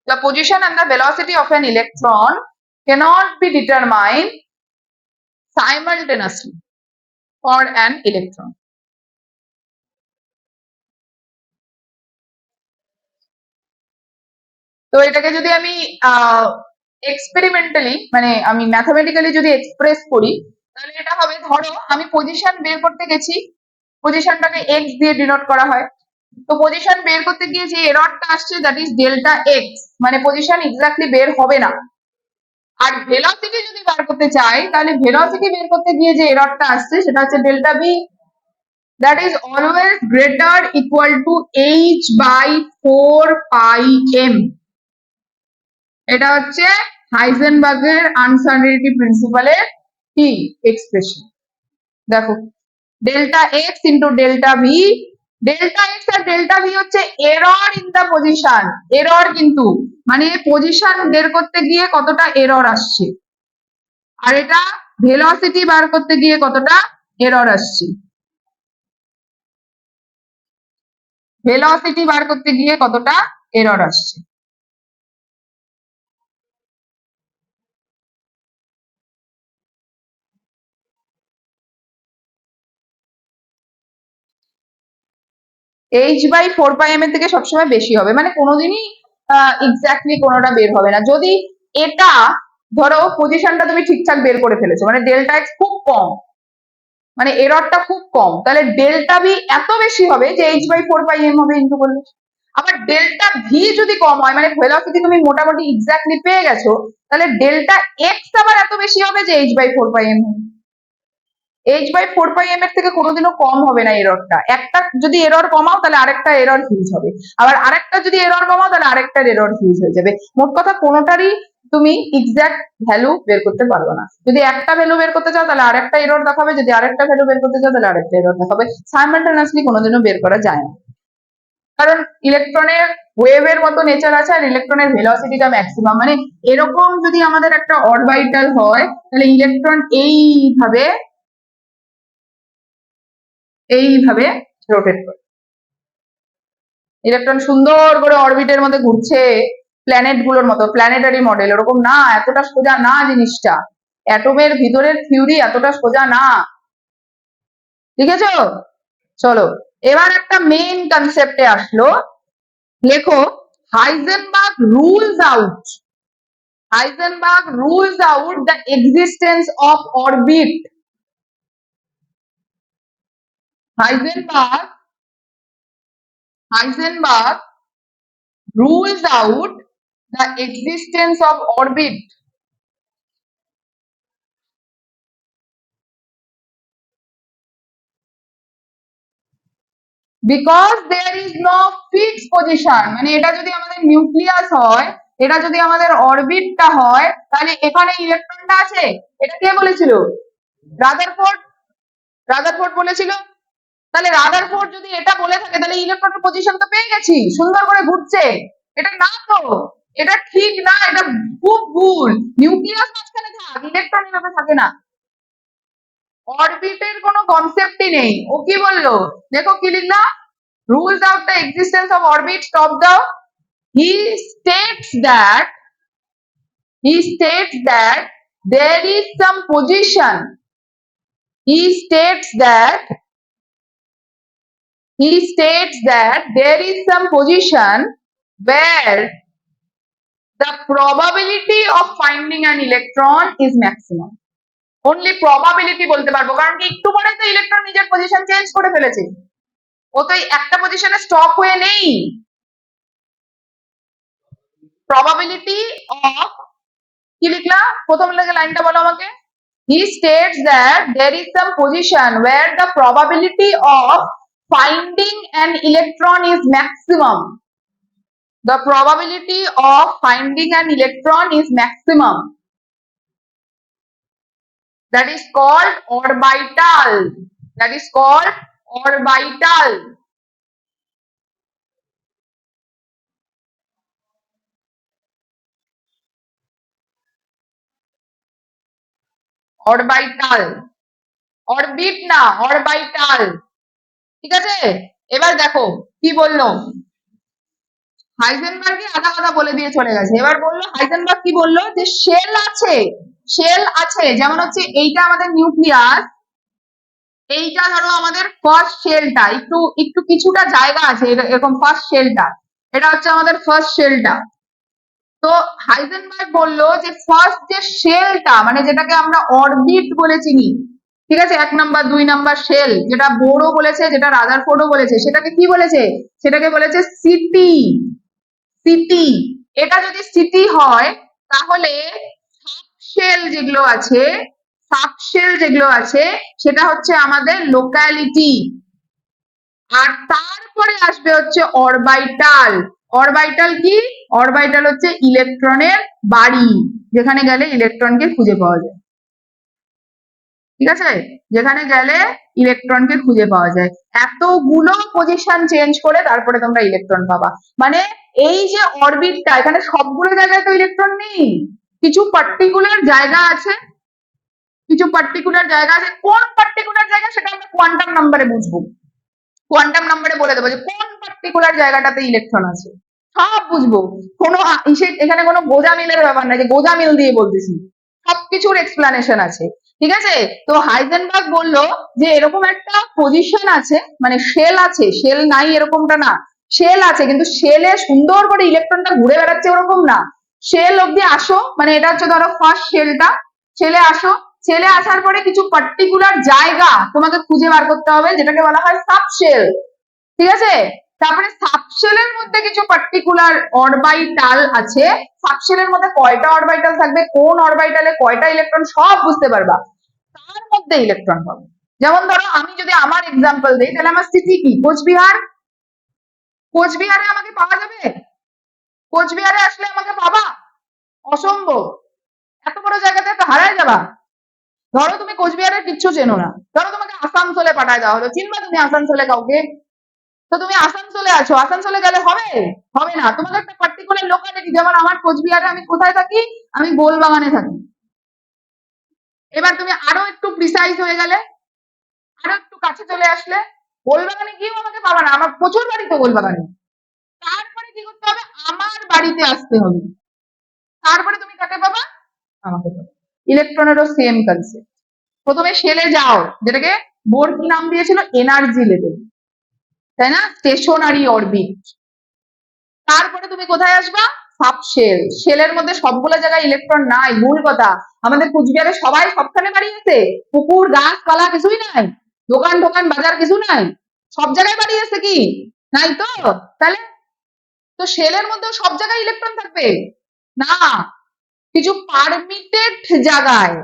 The position and the velocity of an electron cannot be determined simultaneously for an electron. তো এটাকে যদি আমি experimentally মানে আমি mathematically যদি express করি তাহলে এটা হবে, ধরো আমি পজিশন বের করতে গেছি, পজিশনটাকে এক্স দিয়ে ডিনোট করা হয়। তো পজিশন বের করতে গিয়ে যে এররটা আসছে দ্যাট ইজ ডেল্টা এক্স, মানে পজিশন এক্স্যাক্টলি বের হবে না। আর ভেলোসিটি যদি বার করতে চাই তাহলে ভেলোসিটি বের করতে গিয়ে যে এররটা আসছে সেটা হচ্ছে delta v, that is always greater equal to h by 4 pi m. এটা হচ্ছে হাইজেনবার্গের আনসার্টেনিটি প্রিন্সিপালের কি এক্সপ্রেশন। দেখো delta x into delta v, delta x আর ডেল্টা ভি হচ্ছে error in the position, error কিন্তু মানে পজিশন বের করতে গিয়ে কতটা এরর আসছে, আর এটা ভেলোসিটি বার করতে গিয়ে কতটা এরর আসছে, ভেলোসিটি বার করতে গিয়ে কতটা এরর আসছে। এইচ বাই 4 পাই এম এর থেকে সবসময় বেশি হবে, মানে কোনোদিনই এক্স্যাক্টলি কোনোটা বের হবে না। যদি এটা ধরো পজিশনটা তুমি ঠিকঠাক বের করে ফেলেছো, মানে ডেল্টা এক্স খুব কম, মানে এররটা খুব কম, তাহলে ডেল্টা ভি এত বেশি হবে যে এইচ বাই 4 পাই এম হবে ইন্টু করলে। আবার ডেল্টা ভি যদি কম হয়, মানে ভেলোসিটি তুমি মোটামুটি এক্স্যাক্টলি পেয়ে গেছো, তাহলে ডেল্টা এক্স আবার এত বেশি হবে যে এইচ বাই 4 পাই এম হবে। এইচ বাই 4 পাই এম এর থেকে কোনোদিনও কম হবে না এররটা। একটা যদি এরর কমাও তাহলে আরেকটা এরর হিউজ হবে, আবার আরেকটা যদি এরর কমাও তাহলে আরেকটার এরর হিউজ হয়ে যাবে। মোট কথা কোনোটারই তুমি এক্সাক্ট ভ্যালু বের করতে পারবে না। যদি একটা ভ্যালু বের করতে চাও তাহলে আরেকটা এরর দেখাবে, যদি আরেকটা ভ্যালু বের করতে চাও তাহলে আরেকটা এরর দেখাবে। সাইমালটেনিয়াসলি কোনোদিনও বের করা যায় না, কারণ ইলেকট্রনের ওয়েভের মতো নেচার আছে আর ইলেকট্রনের ভেলোসিটিটা ম্যাক্সিমাম। মানে এরকম যদি আমাদের একটা অরবিটাল হয় তাহলে ইলেকট্রন এইভাবে রোটেট করে, ইলেকট্রন সুন্দর করে অরবিটের মধ্যে ঘুরছে প্ল্যানেট গুলোর মতো, প্ল্যানেটারি মডেল। ওরকম না, এতটা সোজা না জিনিসটা, অ্যাটমের ভিতরের থিওরি এতটা সোজা না, ঠিক আছে? চলো এবার একটা মেইন কনসেপ্টে আসলো, লেখো Heisenberg rules out, Heisenberg rules out the existence of orbit. Heisenberg rules out the existence of orbit because there is no fixed position। মানে এটা যদি আমাদের নিউক্লিয়াস হয়, এটা যদি আমাদের অরবিটটা হয়, তাহলে এখানে ইলেকট্রনটা আছে, এটা কে বলেছিল? রাদারফোর্ড, রাদারফোর্ড বলেছিল। তাহলে রাদারফোর্ড যদি এটা বলে থাকে তাহলে ইলেকট্রনের পজিশন তো পেয়ে গেছি, সুন্দর করে ঘুরছে। এটা না তো, এটা ঠিক না, এটা খুব ভুল। নিউক্লিয়াস মাঝখানে থাক, ইলেকট্রন এভাবে থাকে না। অরবিটের কোনো কনসেপ্টই নেই। ও কি বললো দেখো কি লিখলাম, rules of the existence of orbit, stop দাও। he states that he states that there is some position, he states that there is some position where the probability of finding an electron is maximum. only probability বলতে পারবো, কারণ কি একটু পরে তো electron নিজের position change করে ফেলেছে, ও তো একটা পজিশনে স্টপ হয়ে নেই। probability of কি লিখলা, প্রথম লেগে লাইনটা বলো আমাকে। he states that there is some position where the probability of finding an electron is maximum. The probability of finding an electron is maximum. That is called orbital. That is called orbital. orbital, orbit না orbital, ঠিক আছে। এবার দেখো কি বললো, Heisenberg আধা কথা বলে দিয়ে চলে গেছে। এবার বললো হাইজেনবার্গ কি বললো, যে শেল আছে, শেল আছে, যেমন হচ্ছে এইটা আমাদের নিউক্লিয়াস, এইটা ধরো আমাদের ফার্স্ট শেলটা, একটু একটু কিছুটা জায়গা আছে এরকম ফার্স্ট শেলটা, এটা হচ্ছে আমাদের ফার্স্ট শেলটা। তো হাইজেনবার্গ বললো যে ফার্স্ট যে শেলটা, মানে যেটাকে আমরা অরবিট বলে চিনি, ঠিক আছে, 1 নাম্বার 2 নাম্বার শেল, যেটা বোরও বলেছে, যেটা রাদারফোর্ডও বলেছে, সেটাকে কি বলেছে, সেটাকে বলেছে সিটি। সিটি, এটা যদি সিটি হয় তাহলে সাবশেল যেগুলো আছে, সাবশেল যেগুলো আছে সেটা হচ্ছে আমাদের লোকালিটি, আর তারপরে আসবে হচ্ছে অরবাইটাল। অরবাইটাল কি, অরবাইটাল হচ্ছে ইলেকট্রনের বাড়ি, যেখানে গেলে ইলেকট্রনকে খুঁজে পাওয়া যায়, ঠিক আছে, যেখানে গেলে ইলেকট্রনকে খুঁজে পাওয়া যায়। এতগুলো পজিশন চেঞ্জ করে তারপরে তোমরা ইলেকট্রন পাবা। মানে এই যে অরবিটটা, এখানে সবগুলো জায়গায় তো ইলেকট্রন নেই, কিছু পার্টিকুলার জায়গা আছে, কিছু পার্টিকুলার জায়গা আছে। কোন পার্টিকুলার জায়গা সেটা আমরা কোয়ান্টাম নাম্বারে বুঝবো, কোয়ান্টাম নাম্বারে বলে দেবো যে কোন পার্টিকুলার জায়গাটাতে ইলেকট্রন আছে, সব বুঝবো। কোনো এখানে কোনো গোজা মিলের ব্যাপার নাই যে গোজা মিল দিয়ে বলতেছি, সবকিছুর এক্সপ্লানেশন আছে, ঠিক আছে। তো হাইজেনবার্গ বললো যে এরকম একটা পজিশন আছে, মানে শেল আছে, শেল নাই এরকমটা না, শেল আছে, কিন্তু শেলে সুন্দর করে ইলেকট্রনটা ঘুরে বেড়াচ্ছে ওরকম না। শেল অব্দি আসো, মানে এটা হচ্ছে ধরো ফার্স্ট শেলটা, শেলে আসো, শেলে আসার পরে কিছু পার্টিকুলার জায়গা তোমাকে খুঁজে বার করতে হবে, যেটাকে বলা হয় সাবশেল, ঠিক আছে। তারপরে সাবশেলের মধ্যে কিছু পার্টিকুলার অরবাইটাল আছে, সাবশেলের মধ্যে কয়টা অরবাইটাল থাকবে, কোন অরবাইটালে কয়টা ইলেকট্রন, সব বুঝতে পারবা, তার মধ্যে ইলেকট্রন পাবে। যেমন ধরো আমি যদি আমার এক্সাম্পল দিই, তাহলে আমার সিটি কি, কোচবিহার, কোচবিহারে আমাকে পাওয়া যাবে, কোচবিহারে আসলে আমাকে পাবা, অসম্ভব, এত বড় জায়গাতে তো হারায় যাবা। ধরো তুমি কোচবিহারের কিচ্ছু চেনো না, ধরো তোমাকে আসানসোলে পাঠায় দেওয়া হলো, চিনবা তুমি আসানসোলে কাউকে, তো তুমি আসানসোলে আছো, আসানসোলে গেলে হবে, হবে না, তোমাকে একটা পার্টিকুলার লোকালিটি, যেমন আমার কোচবিহারে আমি কোথায় থাকি, আমি গোলবাগানে থাকি। এবার তুমি আরো একটু প্রিসাইজ হয়ে গেলে, আরো একটু কাছে চলে আসলে, গোলবাগানে গিয়েও আমাকে পাবা না, আমার প্রচুর বাড়ি তো গোলবাগানে। তারপরে কি করতে হবে, আমার বাড়িতে আসতে হবে, তারপরে তুমি কাকে পাবা, আমাকে পাবা। ইলেকট্রনেরও সেম কনসেপ্ট, প্রথমে শেলে যাও, যেটাকে বোর কি নাম দিয়েছিল, এনার্জি লেভেল, তাই না, স্টেশনারি অরবিট। তারপরে তুমি কোথায় আসবা, সাবশেল, শেলের মধ্যে সবগুলো জায়গায় ইলেকট্রন নাই, ভুল কথা, আমাদের কুচবিহারে সবাই সবখানে বাড়ি আছে, পুকুর গাছপালা কিছুই নাই, দোকান টোকান বাজার কিছু নাই, সব জায়গায় বাড়ি আছে কি, নাই তো, তাহলে তো শেলের মধ্যে সব জায়গায় ইলেকট্রন থাকবে না, কিছু পারমিটেড জায়গায়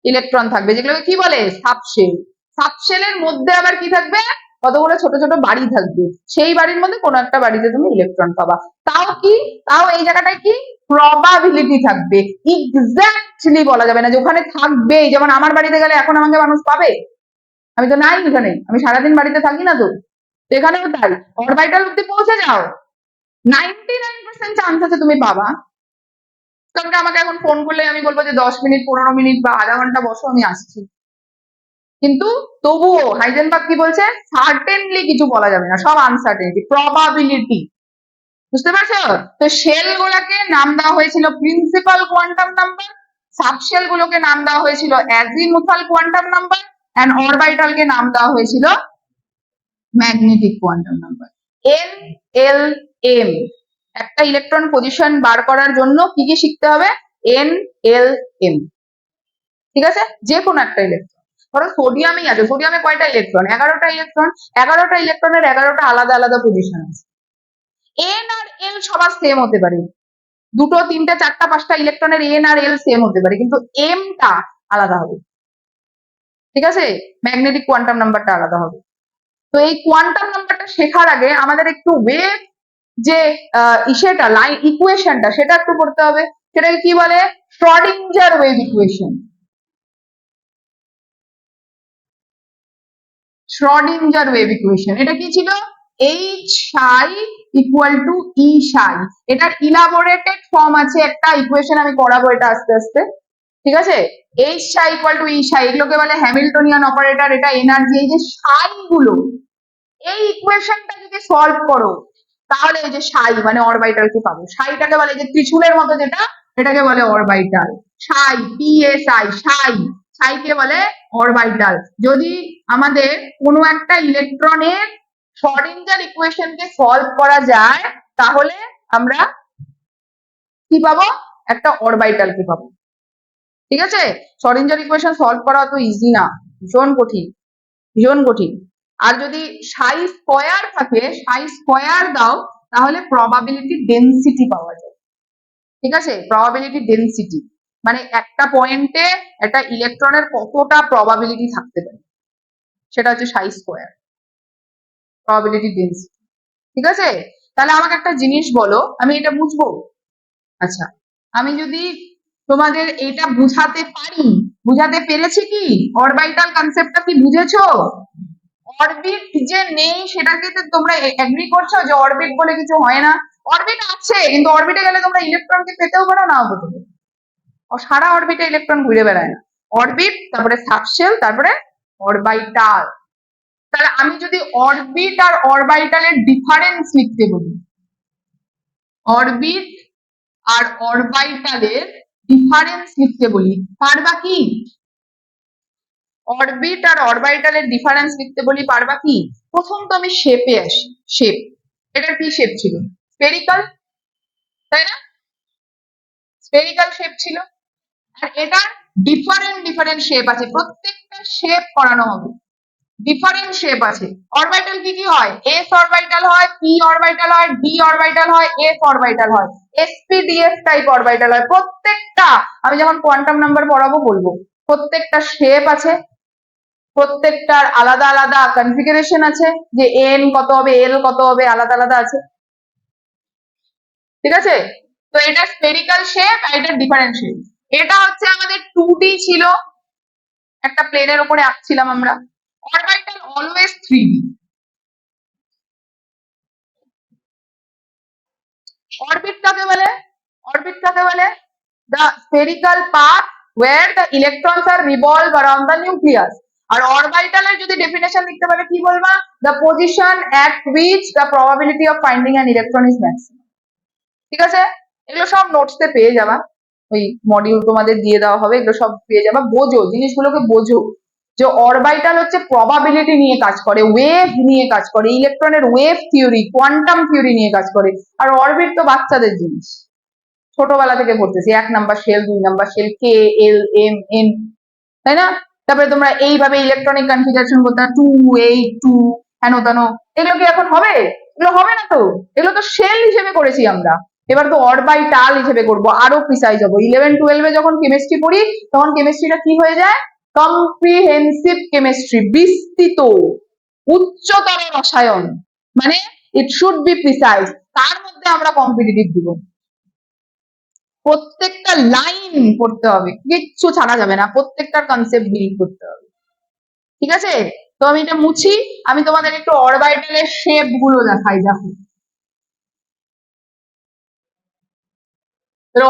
ইলেকট্রন থাকবে, যেগুলোকে কি বলে, সাবশেল। সাবশেলের মধ্যে আবার কি থাকবে, কতগুলো ছোট ছোট বাড়ি থাকবে, সেই বাড়ির মধ্যে কোনো একটা বাড়িতে তুমি ইলেকট্রন পাবা। তাও কি, তাও এই জায়গাটায় কি প্রবাবিলিটি থাকবে, এক্স্যাক্টলি বলা যাবে না যে ওখানে থাকবে। যেমন আমার বাড়িতে গেলে এখন আমাকে মানুষ পাবে, আমি তো নাই এখানে, আমি সারাদিন বাড়িতে থাকি না, তো এখানেও তাই, অরবাইটাল অব্দি পৌঁছে যাও, 99% চান্স আছে তুমি পাবা। কারণ আমাকে এখন ফোন করলে আমি বলবো যে 10 মিনিট 15 মিনিট বা আধা ঘন্টা বসো, আমি আসছি, কিন্তু তবুও হাইজেনবার্গ কি বলছে, সার্টেনলি কিছু বলা যাবে না, সব আনসার্টেনিটি, প্রবাবিলিটি। বুঝতে পারছো? তো শেল গুলোকে নাম দেওয়া হয়েছিল প্রিন্সিপাল কোয়ান্টাম নাম্বার, সাবশেল গুলোকে নাম দেওয়া হয়েছিল অ্যাজিমুথাল কোয়ান্টাম নাম্বার, এন্ড অরবিটালকে নাম দেওয়া হয়েছিল magnetic quantum number. N L M, একটা ইলেকট্রন পজিশন বার করার জন্য কি কি শিখতে হবে? এন এল এম, ঠিক আছে? যে কোনো একটা ইলেকট্রন, ধরো সোডিয়ামই আছে, সোডিয়ামে কয়টা ইলেকট্রন? 11টা ইলেকট্রন, 11টা ইলেকট্রনের 11টা আলাদা আলাদা পজিশন আছে। এন আর এল সবার সেম হতে পারে, দুটো তিনটে চারটা পাঁচটা ইলেকট্রনের এন আর এল সেম হতে পারে, কিন্তু এমটা আলাদা হবে, ঠিক আছে? ম্যাগনেটিক কোয়ান্টাম নাম্বারটা আলাদা হবে। তো এই কোয়ান্টাম নাম্বারটা শেখার আগে আমাদের একটু ওয়েভ যে ইসেটা লাইন ইকুয়েশনটা সেটা একটু পড়তে হবে। সেটাকে কি বলে? Schrodinger wave equation. Schrodinger wave equation, এটা কি ছিল? এইচ সাই ইকুয়াল টু ই সাই। এটার ইলাবোরেটেড ফর্ম আছে, একটা ইকুয়েশন আমি করাবো এটা আস্তে আস্তে, ঠিক আছে? এইচ সাই ইকুয়াল টু ই সাই, এগুলোকে বলে হ্যামিল্টনিয়ান অপারেটর। এটা এনার্জি, এই যে সাই গুলো, এই ইকুয়েশনটা যদি সলভ করো তাহলে এই যে সাই মানে অরবিটাল কি পাবো। সাইটাকে বলে যে ত্রিশূলের মতো যেটা, এটাকে বলে orbital. Sai, P S I, সাই, সাইকে বলে অরবিটাল। যদি আমাদের কোনো একটা ইলেকট্রনের শ্রডিঞ্জার ইকুয়েশনকে সলভ করা যায় তাহলে আমরা কি পাবো? একটা অরবিটাল কি পাবো, ঠিক আছে? শ্রডিঞ্জার ইকুয়েশন সলভ করা তো ইজি না, ভীষণ কঠিন, ভীষণ কঠিন। আর যদি সাই স্কয়ার থাকে, সাই স্কয়ার দাও, তাহলে প্রবাবিলিটি ডেনসিটি পাওয়া যায়, ঠিক আছে? প্রবাবিলিটি ডেনসিটি মানে একটা পয়েন্টে একটা ইলেকট্রনের কতটা প্রবাবিলিটি থাকতে পারে, সেটা হচ্ছে সাই স্কয়ার, প্রবাবিলিটি ডেনসিটি, ঠিক আছে? তাহলে আমাকে একটা জিনিস বলো, আমি এটা বুঝবো? আচ্ছা, আমি যদি তোমাদের এটা বুঝাতে পারি, বুঝাতে পেরেছি কি? অরবিটাল কনসেপ্টটা কি বুঝেছো? অরবিট যে নেই সেটাকে তো তোমরা এগ্রি করছো যে অরবিট বলে কিছু হয় না? অরবিট আছে, কিন্তু অরবিটে গেলে তোমরা ইলেকট্রনকে পেতেও পারো, নাও পেতে পারো। সারা অরবিটে ইলেকট্রন ঘুরে বেড়ায় না। অরবিট, তারপরে সাবশেল, তারপরে অরবিটাল। তাহলে আমি যদি অরবিট আর অরবিটালের ডিফারেন্স লিখতে বলি, অরবিট আর অরবিটালের ডিফারেন্স লিখতে বলি, পারবা কি? অরবিট আর অরবিটালের ডিফারেন্স লিখতে বলি, পারবা কি? প্রথম তো আমি শেপে আসি। শেপ, এটার কি শেপ ছিল? স্ফেরিক্যাল, তাই না? স্ফেরিক্যাল শেপ ছিল। আর এটার ডিফারেন্ট ডিফারেন্ট শেপ আছে, প্রত্যেকটা শেপ করানো হবে, ডিফারেন্ট শেপ আছে। অরবিটাল কি কি হয়? এস অরবিটাল হয়, পি অরবিটাল হয়, ডি অরবিটাল হয়, এস অরবিটাল হয়, এসপিডিএফ টাইপ অরবিটাল হয়। প্রত্যেকটা আমি যখন কোয়ান্টাম নাম্বার পড়াবো বলবো, প্রত্যেকটা শেপ আছে, প্রত্যেকটার আলাদা আলাদা কনফিগারেশন আছে, যে এন কত হবে, এল কত হবে, আলাদা আলাদা আছে, ঠিক আছে? তো এটা স্ফেরিক্যাল শেপ আর এটা ডিফারেন্ট শেপ। এটা হচ্ছে আমাদের 2D ছিল, একটা প্লেনের উপরে আঁকছিলাম আমরা। Orbital always 3D। অরবিট কাকে বলে? অরবিট কাকে বলে? the spherical path where the electrons are revolve around the nucleus. আর অরবিটালের যদি ডেফিনেশন লিখতে পারে কি বলবা? the position at which the probability of finding an electron is maximum, ঠিক আছে? এগুলো সব নোটসে পেয়ে যাবা, ওই মডিউল তোমাদের দিয়ে দেওয়া হবে, এগুলো সব পেয়ে যাবা। বোঝো, জিনিসগুলোকে বোঝো যে অরবিটাল হচ্ছে প্রবাবিলিটি নিয়ে কাজ করে, ওয়েভ নিয়ে কাজ করে, ইলেকট্রনের ওয়েভ থিওরি, কোয়ান্টাম থিওরি নিয়ে কাজ করে। আর অরবিট তো বাচ্চাদের জিনিস, ছোটবেলা থেকে পড়তেছি, 1 নাম্বার শেল, 2 নাম্বার শেল, কে এল এম এন, তাই না? তারপরে তোমরা এইভাবে ইলেকট্রনিক কনফিগারেশন করতে 2 8 2 হেন তেন, এগুলো কি এখন হবে? এগুলো হবে না তো, এগুলো তো শেল হিসেবে করেছি আমরা। এবার তো অরবিটাল হিসেবে করবো, আরো প্রিসাইজ হবো। 11 12-এ যখন কেমিস্ট্রি পড়ি তখন কেমিস্ট্রিটা কি হয়ে যায়? কম্প্রিহেন্সিভ কেমিস্ট্রি, বিস্তৃত উচ্চতর রসায়ন, মানে ইট শুড বি প্রিসাইজ। তার মধ্যে আমরা কম্পিটিটিভ দিব, প্রত্যেকটা লাইন পড়তে হবে, কিচ্ছু ছাড়া যাবে না, প্রত্যেকটার কনসেপ্ট বিল্ড করতে হবে, ঠিক আছে? তো আমি এটা মুছি, আমি তোমাদের একটু অরবিটালের শেপ গুলো দেখাই। দেখো,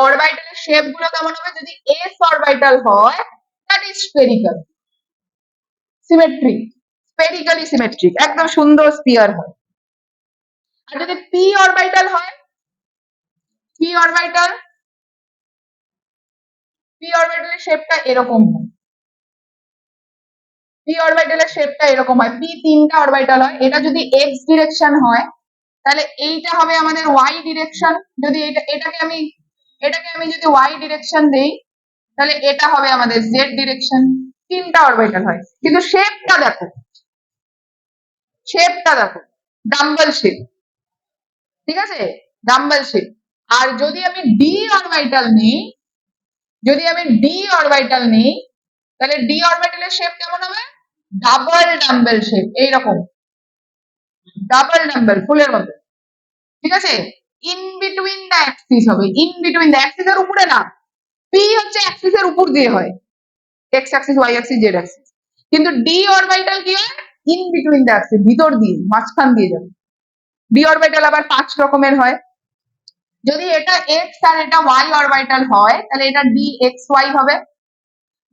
অরবিটালের শেপ গুলো কেমন হবে? যদি এস অরবিটাল হয়, that is spherical. Symmetric, spherically symmetric, একদম সুন্দর স্পিয়ার হয়। আর যদি পি অরবিটাল হয়, পি অরবিটাল, পি অরবিটালের শেপটা এরকম হয়, পি অরবিটালের শেপটা এরকম হয়, পি তিনটা অরবিটাল হয়। এটা যদি এক্স ডিরেকশন হয় তাহলে এইটা হবে আমাদের ওয়াই ডিরেকশন, যদি এটাকে আমি যদি ওয়াই ডিরেকশন দেই তাহলে এটা হবে আমাদের জেড ডিরেকশন। তিনটা অরবিটাল হয়, কিন্তু শেপটা দেখো, শেপটা দেখো ডাম্বল শেপ, ঠিক আছে, ডাম্বল শেপ। আর যদি আমি ডি অরবিটাল নিই, যদি আমি ডি অরবিটাল নিই তাহলে ডি অরবিটালের শেপ কেমন হবে? ডাবল ডাম্বেল শেপ, এইরকম ডাবল ডাম্বেল ফুলের মতো, ঠিক আছে। ইন বিটুইন দ্য অ্যাক্সিস হবে, ইন বিটুইন দ্য অ্যাক্সিসের উপরে না, পি হচ্ছে অ্যাক্সিসের উপর দিয়ে হয়, X axis Y axis Z axis, কিন্তু ডি অরবিটাল কি হয়? ইন বিটুইন দ্য অ্যাক্সিস, ভিতর দিয়ে মাঝখান দিয়ে যাবে। ডি অরবিটাল আবার 5 রকমের হয়। যদি এটা এক্স আর এটা ওয়াই অরবিটাল হয় তাহলে এটা ডি এক্স ওয়াই হবে।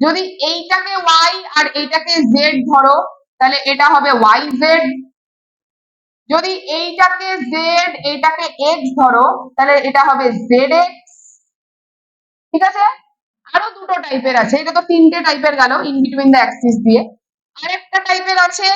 যদি এইটাকে ওয়াই আর এইটাকে জেড ধরো তাহলে এটা হবে ওয়াই জেড। যদি এইটাকে জেড এইটাকে এক্স ধরো তাহলে এটা হবে জেড এক্স, ঠিক আছে। আরো দুটো টাইপের আছে, এটা তো তিনটে টাইপের গেল ইন বিটুইন দ্য অ্যাক্সিস দিয়ে। আরেকটা টাইপের আছে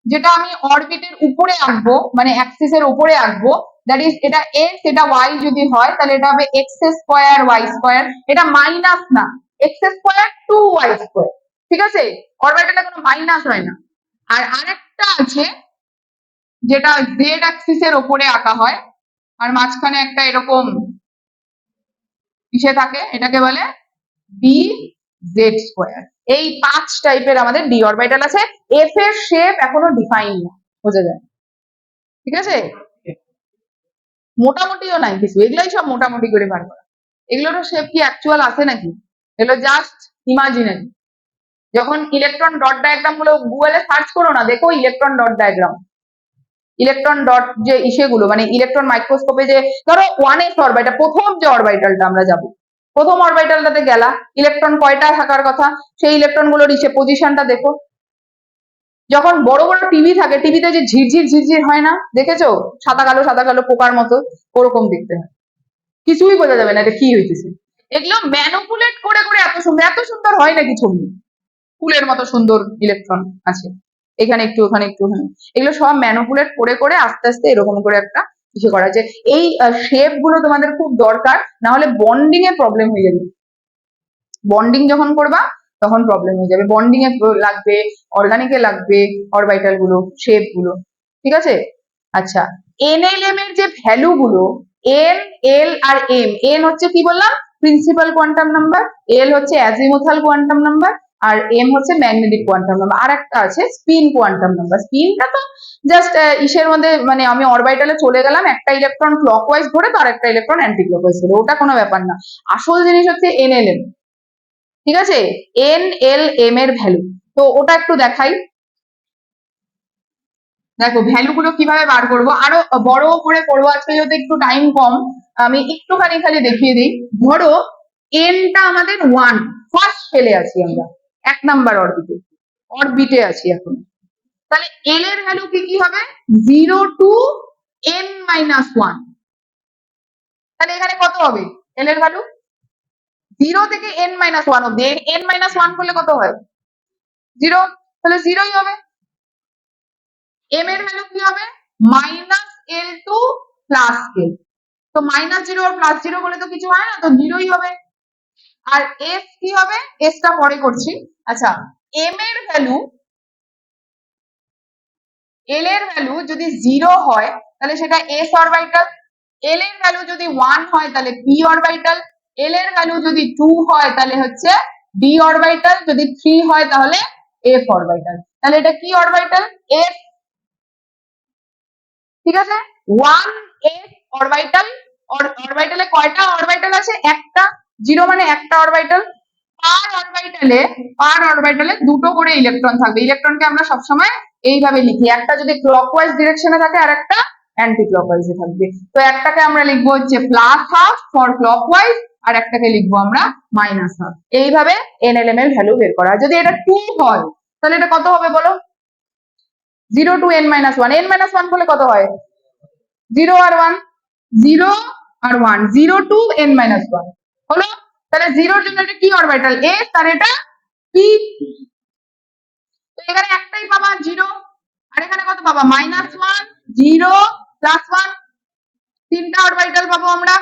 যেটা আমি অরবিটের উপরে আঁকবো, মানে অ্যাক্সিসের উপরে আঁকবো, দ্যাট ইজ এটা এক্স এটা ওয়াই যদি হয় তাহলে এটা হবে এক্স স্কোয়ার ওয়াই স্কোয়ার, এটা মাইনাস না, X square to Y square, ঠিক আছে, অরবিটালে কোনো মাইনাস হয় না। আর আরেকটা আছে যেটা জেড অ্যাক্সিসের উপরে আঁকা হয় আর মাঝখানে একটা এরকম কিসে থাকে, এটাকে বলে ডি জেড স্কোয়ার। এই 5 টাইপের আমাদের ডি অরবিটাল আছে। এফ এর শেপ এখনো ডিফাইন না, বোঝা যায়, ঠিক আছে। মোটামুটিও নাই কিছু, এগুলাই সব মোটামুটি করে বার করা, এগুলোরও শেপ কি অ্যাকচুয়াল আছে নাকি, এগুলো জাস্ট ইমাজিনারি। যখন ইলেকট্রন ডট ডায়াগ্রাম গুলো গুগলে সার্চ করো না, দেখো electron dot diagram, electron dot যে ইসেগুলো মানে ইলেকট্রন মাইক্রোস্কোপে যে ধরো 1s অরবিটাল, প্রথম যে অরবিটালটা আমরা যাব, প্রথম অরবিটালটাতে গেলা, ইলেকট্রন কয়টা থাকার কথা, সেই ইলেকট্রন গুলোর ইসে পজিশনটা দেখো। যখন বড় বড় টিভি থাকে, টিভিতে যে ঝিরঝির ঝিরঝির হয় না, দেখেছো, সাদা কালো পোকার মতো, ওরকম দেখতে হয়, কিছুই বোঝা যাবে না এটা কি হইতেছে। এগুলো ম্যানুপুলেট করে করে এত সুন্দর হয় নাকি ছবি, ফুলের মতো সুন্দর ইলেকট্রন আছে, এখানে একটু ওখানে একটু ওখানে, এগুলো সব ম্যানুপুলেট করে করে আস্তে আস্তে এরকম করে একটা কিছু করা যায়। এই শেপ গুলো তোমাদের খুব দরকার, না হলে বন্ডিং এ প্রবলেম হয়ে যাবে, বন্ডিং যখন করবা তখন প্রবলেম হয়ে যাবে, বন্ডিং এ লাগবে, অর্গানিকে লাগবে অরবিটাল গুলো, শেপ গুলো, ঠিক আছে। আচ্ছা, এনএলএম এর যে ভ্যালু গুলো, এন এল আর এম, এন হচ্ছে কি বললাম, প্রিন্সিপাল কোয়ান্টাম নাম্বার, এল হচ্ছে অ্যাজিমুথাল কোয়ান্টাম নাম্বার, আর এম হচ্ছে ম্যাগনেটিক কোয়ান্টাম নাম্বার। আর একটা আছে স্পিন কোয়ান্টাম নাম্বার, স্পিনটা তো জাস্ট ইসের মধ্যে, মানে আমি অরবিটালে চলে গেলাম, একটা ইলেকট্রন ক্লকওয়াইজ ধরে তো আরেকটা ইলেকট্রন অ্যান্টি ক্লকওয়াইজ ধরে, ওটা কোনো ব্যাপার না। আসল জিনিস হচ্ছে এনএলএম, ঠিক আছে, এন এল এম এর ভ্যালু। তো ওটা একটু দেখাই, দেখো ভ্যালু গুলো কিভাবে বার করবো, আরো বড় করে করবো আজকে যেহেতু একটু টাইম কম, আমি একটুখানি খালি দেখিয়ে দিই। ধরো এনটা আমাদের 1, ফার্স্ট ফেলে আছি আমরা, 1 নাম্বার অরবিটে আছি এখন, তাহলে এল এর ভ্যালু কি কি হবে, 0 টু n-1, তাহলে এখানে কত হবে এল এর ভ্যালু, 0 থেকে n-1 অব্দি, n-1 করলে কত হয় 0, তাহলে 0ই হবে। এম এর ভ্যালু কি হবে, -l টু +l, তো -0 আর +0 বলে তো কিছু হয় না, তো 0ই হবে। আর এস কি হবে, এসটা পরে করছি। আচ্ছা, এম এর ভ্যালু, এল এর ভ্যালু যদি 0 হয় তাহলে সেটা এস অরবিটাল, এল এর ভ্যালু যদি 1 হয় তাহলে পি অরবিটাল, এল এর ভ্যালু যদি 2 হয় তাহলে হচ্ছে ডি অরবিটাল, যদি 3 হয় তাহলে এফ অরবিটাল। তাহলে এটা কি অরবিটাল, এফ, ঠিক আছে। 1s অরবিটাল, অরবিটালে কয়টা অরবিটাল আছে, একটা, 0 মানে একটা অরবিটাল, পার অরবিটালে দুটো করে ইলেকট্রন থাকবে, ইলেকট্রনকে আমরা সবসময় এইভাবে লিখি, একটা যদি ক্লকওয়াইজ ডিরেকশনে থাকে আর একটা অ্যান্টি ক্লকওয়াইজে থাকবে, তো একটাকে আমরা লিখবো হচ্ছে +12 ফর ক্লকওয়াইজ আর একটাকে লিখবো আমরা -12, এইভাবে এনএলএম এর ভ্যালু বের করা। যদি এটা 2 হয় তাহলে এটা কত হবে বলো? 0 to n minus 1, n minus 1 বলে কত হয়? 0 আর 1, 0 আর 1, 0 to n minus 1 হলো। তাহলে 0 এর জন্য এটা কি অরবিটাল? s, আর এটা p। তো এখানে একটাই পাবা 0, আর এখানে কত পাবা? -1, 0, +1, তিনটা অরবিটাল পাবো আমরা।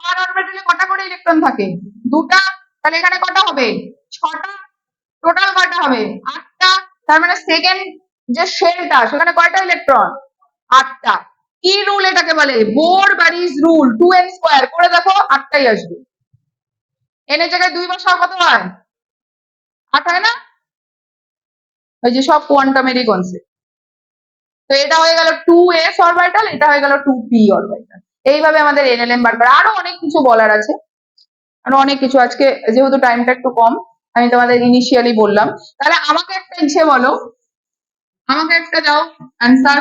আর অরবিটালে কটা করে ইলেকট্রন থাকে? দুটা। তাহলে এখানে কটা হবে? 6টা। টোটাল কয়টা হবে? 8টা। তার মানে সেকেন্ড যে শেলটা সেখানে কয়টা ইলেকট্রন? 8টা। কি রুল এটাকে বলে? Bore বারিজ rule. 2n স্কয়ার করে দেখো, 8টাই আসবে। n এর জায়গায় 2 বসাও, কত হয়? 8 হয় না? ওই যে সব কোয়ান্টামেরই কনসেপ্ট। তো এটা হয়ে গেল 2s অরবিটাল, এটা হয়ে গেল 2p অরবিটাল। এইভাবে আমাদের NLM বার করা। আরো অনেক কিছু বলার আছে, আরো অনেক কিছু। আজকে যেহেতু টাইমটা একটু কম, আমি তোমাদের ইনিশিয়ালি বললাম। তাহলে আমাকে একটা ইচ্ছে বলো, আমাকে একটা দাও অ্যান্সার,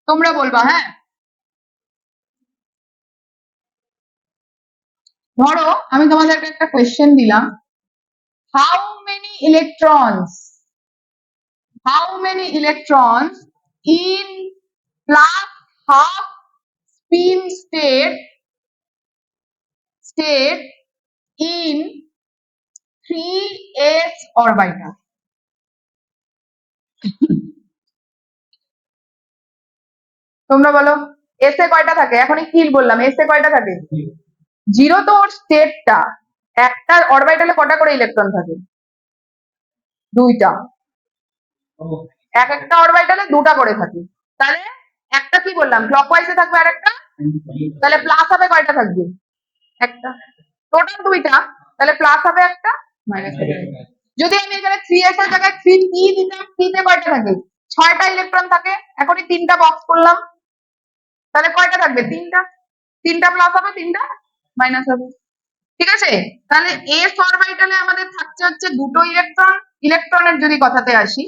তোমরা বলবা। হ্যাঁ, ধরো আমি তোমাদেরকে একটা কোয়েশ্চেন দিলাম, how many electrons, how many electrons in plus half spin state in 3s orbital? তোমরা বলো, এস এ কয়টা থাকে? এখনই কি বললাম, এস এ কয়টা থাকে? 0 তো ওর স্টেটটা। একটা অরবিটালে কটা করে ইলেকট্রন থাকে? 2টা। এক একটা অরবিটালে 2টা করে থাকে। তাহলে একটা কি বললাম, ক্লকওয়াইজে থাকবে, আর একটা তাহলে প্লাস হবে কয়টা থাকবে? একটা। টোটাল 2টা, তাহলে প্লাস হবে একটা, মাইনাস হবে একটা। যদি আমি এখানে 3s এর জায়গায় 3p দিতাম, p তে কয়টা থাকে? 6টা ইলেকট্রন থাকে। এখনই 3টা বক্স করলাম, তাহলে কয়টা থাকবে? 3টা। 3টা প্লাস হবে, 3টা মাইনাস হবে। ঠিক আছে? তাহলে এস অরবিটালে আমাদের থাকছে হচ্ছে 2টো ইলেকট্রন। ইলেকট্রনের যদি কথাতে আসি,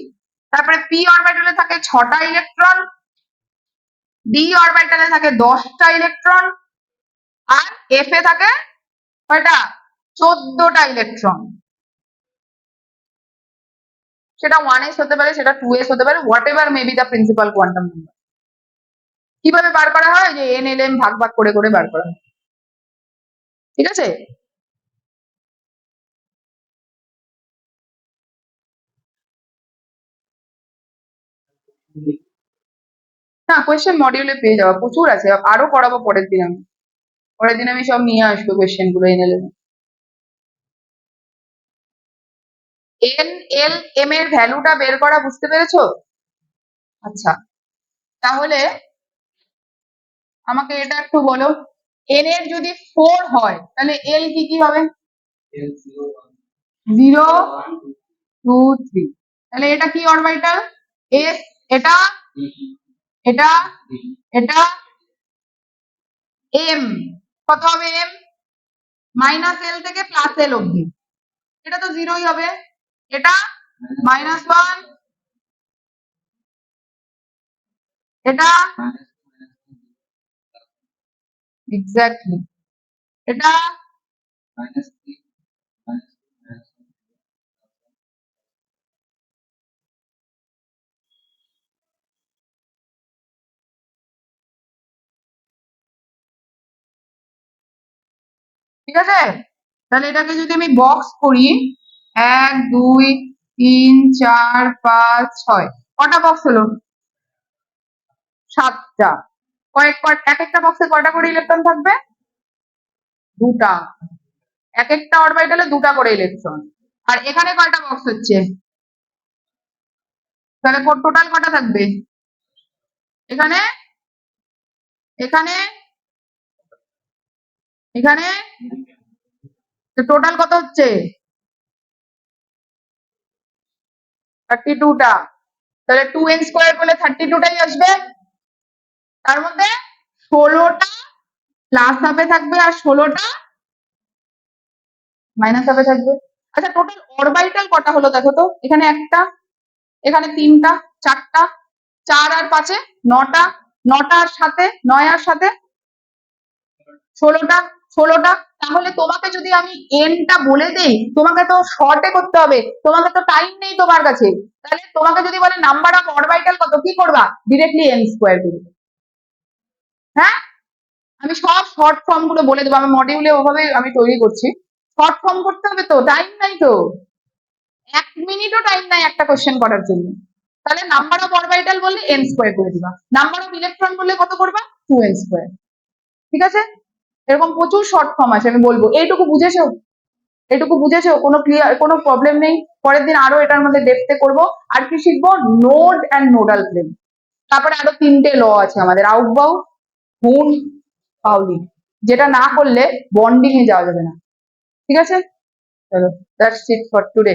তারপরে পি অরবিটালে থাকে 6টা ইলেকট্রন, ডি অরবিটালে থাকে 10টা ইলেকট্রন, আর এফ এ থাকে কয়টা? 14টা ইলেকট্রন। সেটা 1s হতে পারে, সেটা 2s হতে পারে, what ever may be the principal quantum number. কিভাবে বার করা হয়? যে NLM ভাগ ভাগ করে করে বার করা হয়। ঠিক আছে? না, কোয়েশ্চেন মডিউলে পেয়ে যাওয়া প্রচুর আছে, আরো পড়াবো পরের দিন। আমি পরের দিন আমি সব নিয়ে আসবো কোয়েশ্চেন গুলো NLM। NLM এর ভ্যালুটা বের করা বুঝতে পেরেছো? আচ্ছা, তাহলে আমাকে এটা একটু বলো, n এর যদি 4 হয় তাহলে l কি কি হবে? 0, 2, 3। তাহলে এটা কি অরবিটাল? s। এটা, এটা, এটা m। কত হবে m? -l থেকে +l অবধি। এটা তো 0ই হবে। এটা -1, এটা এক্স্যাক্টলি, এটা ঠিক আছে। তাহলে এটাকে যদি আমি বক্স করি, 1, 2, 3, 4, 5, 6, কটা বক্স হলো? 7টা। এক একটা বক্সে কয়টা করে ইলেকট্রন থাকবে? 2টা। এক একটা অরবিটালে 2টা করে ইলেকট্রন। আর এখানে কয়টা বক্স হচ্ছে? তাহলে টোটাল কটা থাকবে? এখানে, এখানে, এখানে, টোটাল কত হচ্ছে? 32টা। তাহলে 2n স্কয়ার করলে 32টাই আসবে। তার মধ্যে 16টা প্লাস হাফে থাকবে, আর 16টা মাইনাস হাফে থাকবে। আচ্ছা, টোটাল অরবিটাল কটা হলো দেখো তো? এখানে একটা, এখানে 3টা, 4টা, 4 আর 5-এ 9টা, 9টা আর 7-এ 9 আর 7-এ 16টা, 16টা। তাহলে তোমাকে যদি আমি এনটা বলে দেই, তোমাকে তো শর্টে করতে হবে, তোমাকে তো টাইম নেই তোমার কাছে। তাহলে তোমাকে যদি বলে নাম্বার অফ অরবিটাল কত, কি করবা? ডিরেক্টলি এন স্কোয়ার করবে। হ্যাঁ, আমি সব শর্ট ফর্ম গুলো বলে দেবো, আমি মডিউলে ওভাবে আমি তৈরি করছি। শর্ট ফর্ম করতে হবে তো, টাইম নাই তো, 1 মিনিটও টাইম নাই একটা কোশ্চেন করার জন্য। তাহলে নাম্বার অফ অরবিটাল বললে এন স্কোয়ার করে দিবা, নাম্বার অফ ইলেকট্রন বললে কত করবা? 2n square. ঠিক আছে? এরকম প্রচুর শর্ট ফর্ম আছে, আমি বলবো। এইটুকু বুঝেছো? এটুকু বুঝেছো? কোনো ক্লিয়ার, কোনো প্রবলেম নেই? পরের দিন আরো এটার মধ্যে ডেপথে করবো। আর কি শিখবো? Node and nodal plane. তারপরে আরো 3টে ল আছে আমাদের, আউটবাউ, হুন, পাউলি, যেটা না করলে বন্ডিং এ যাওয়া যাবে না। ঠিক আছে? চলো, দ্যাটস ইট ফর টুডে।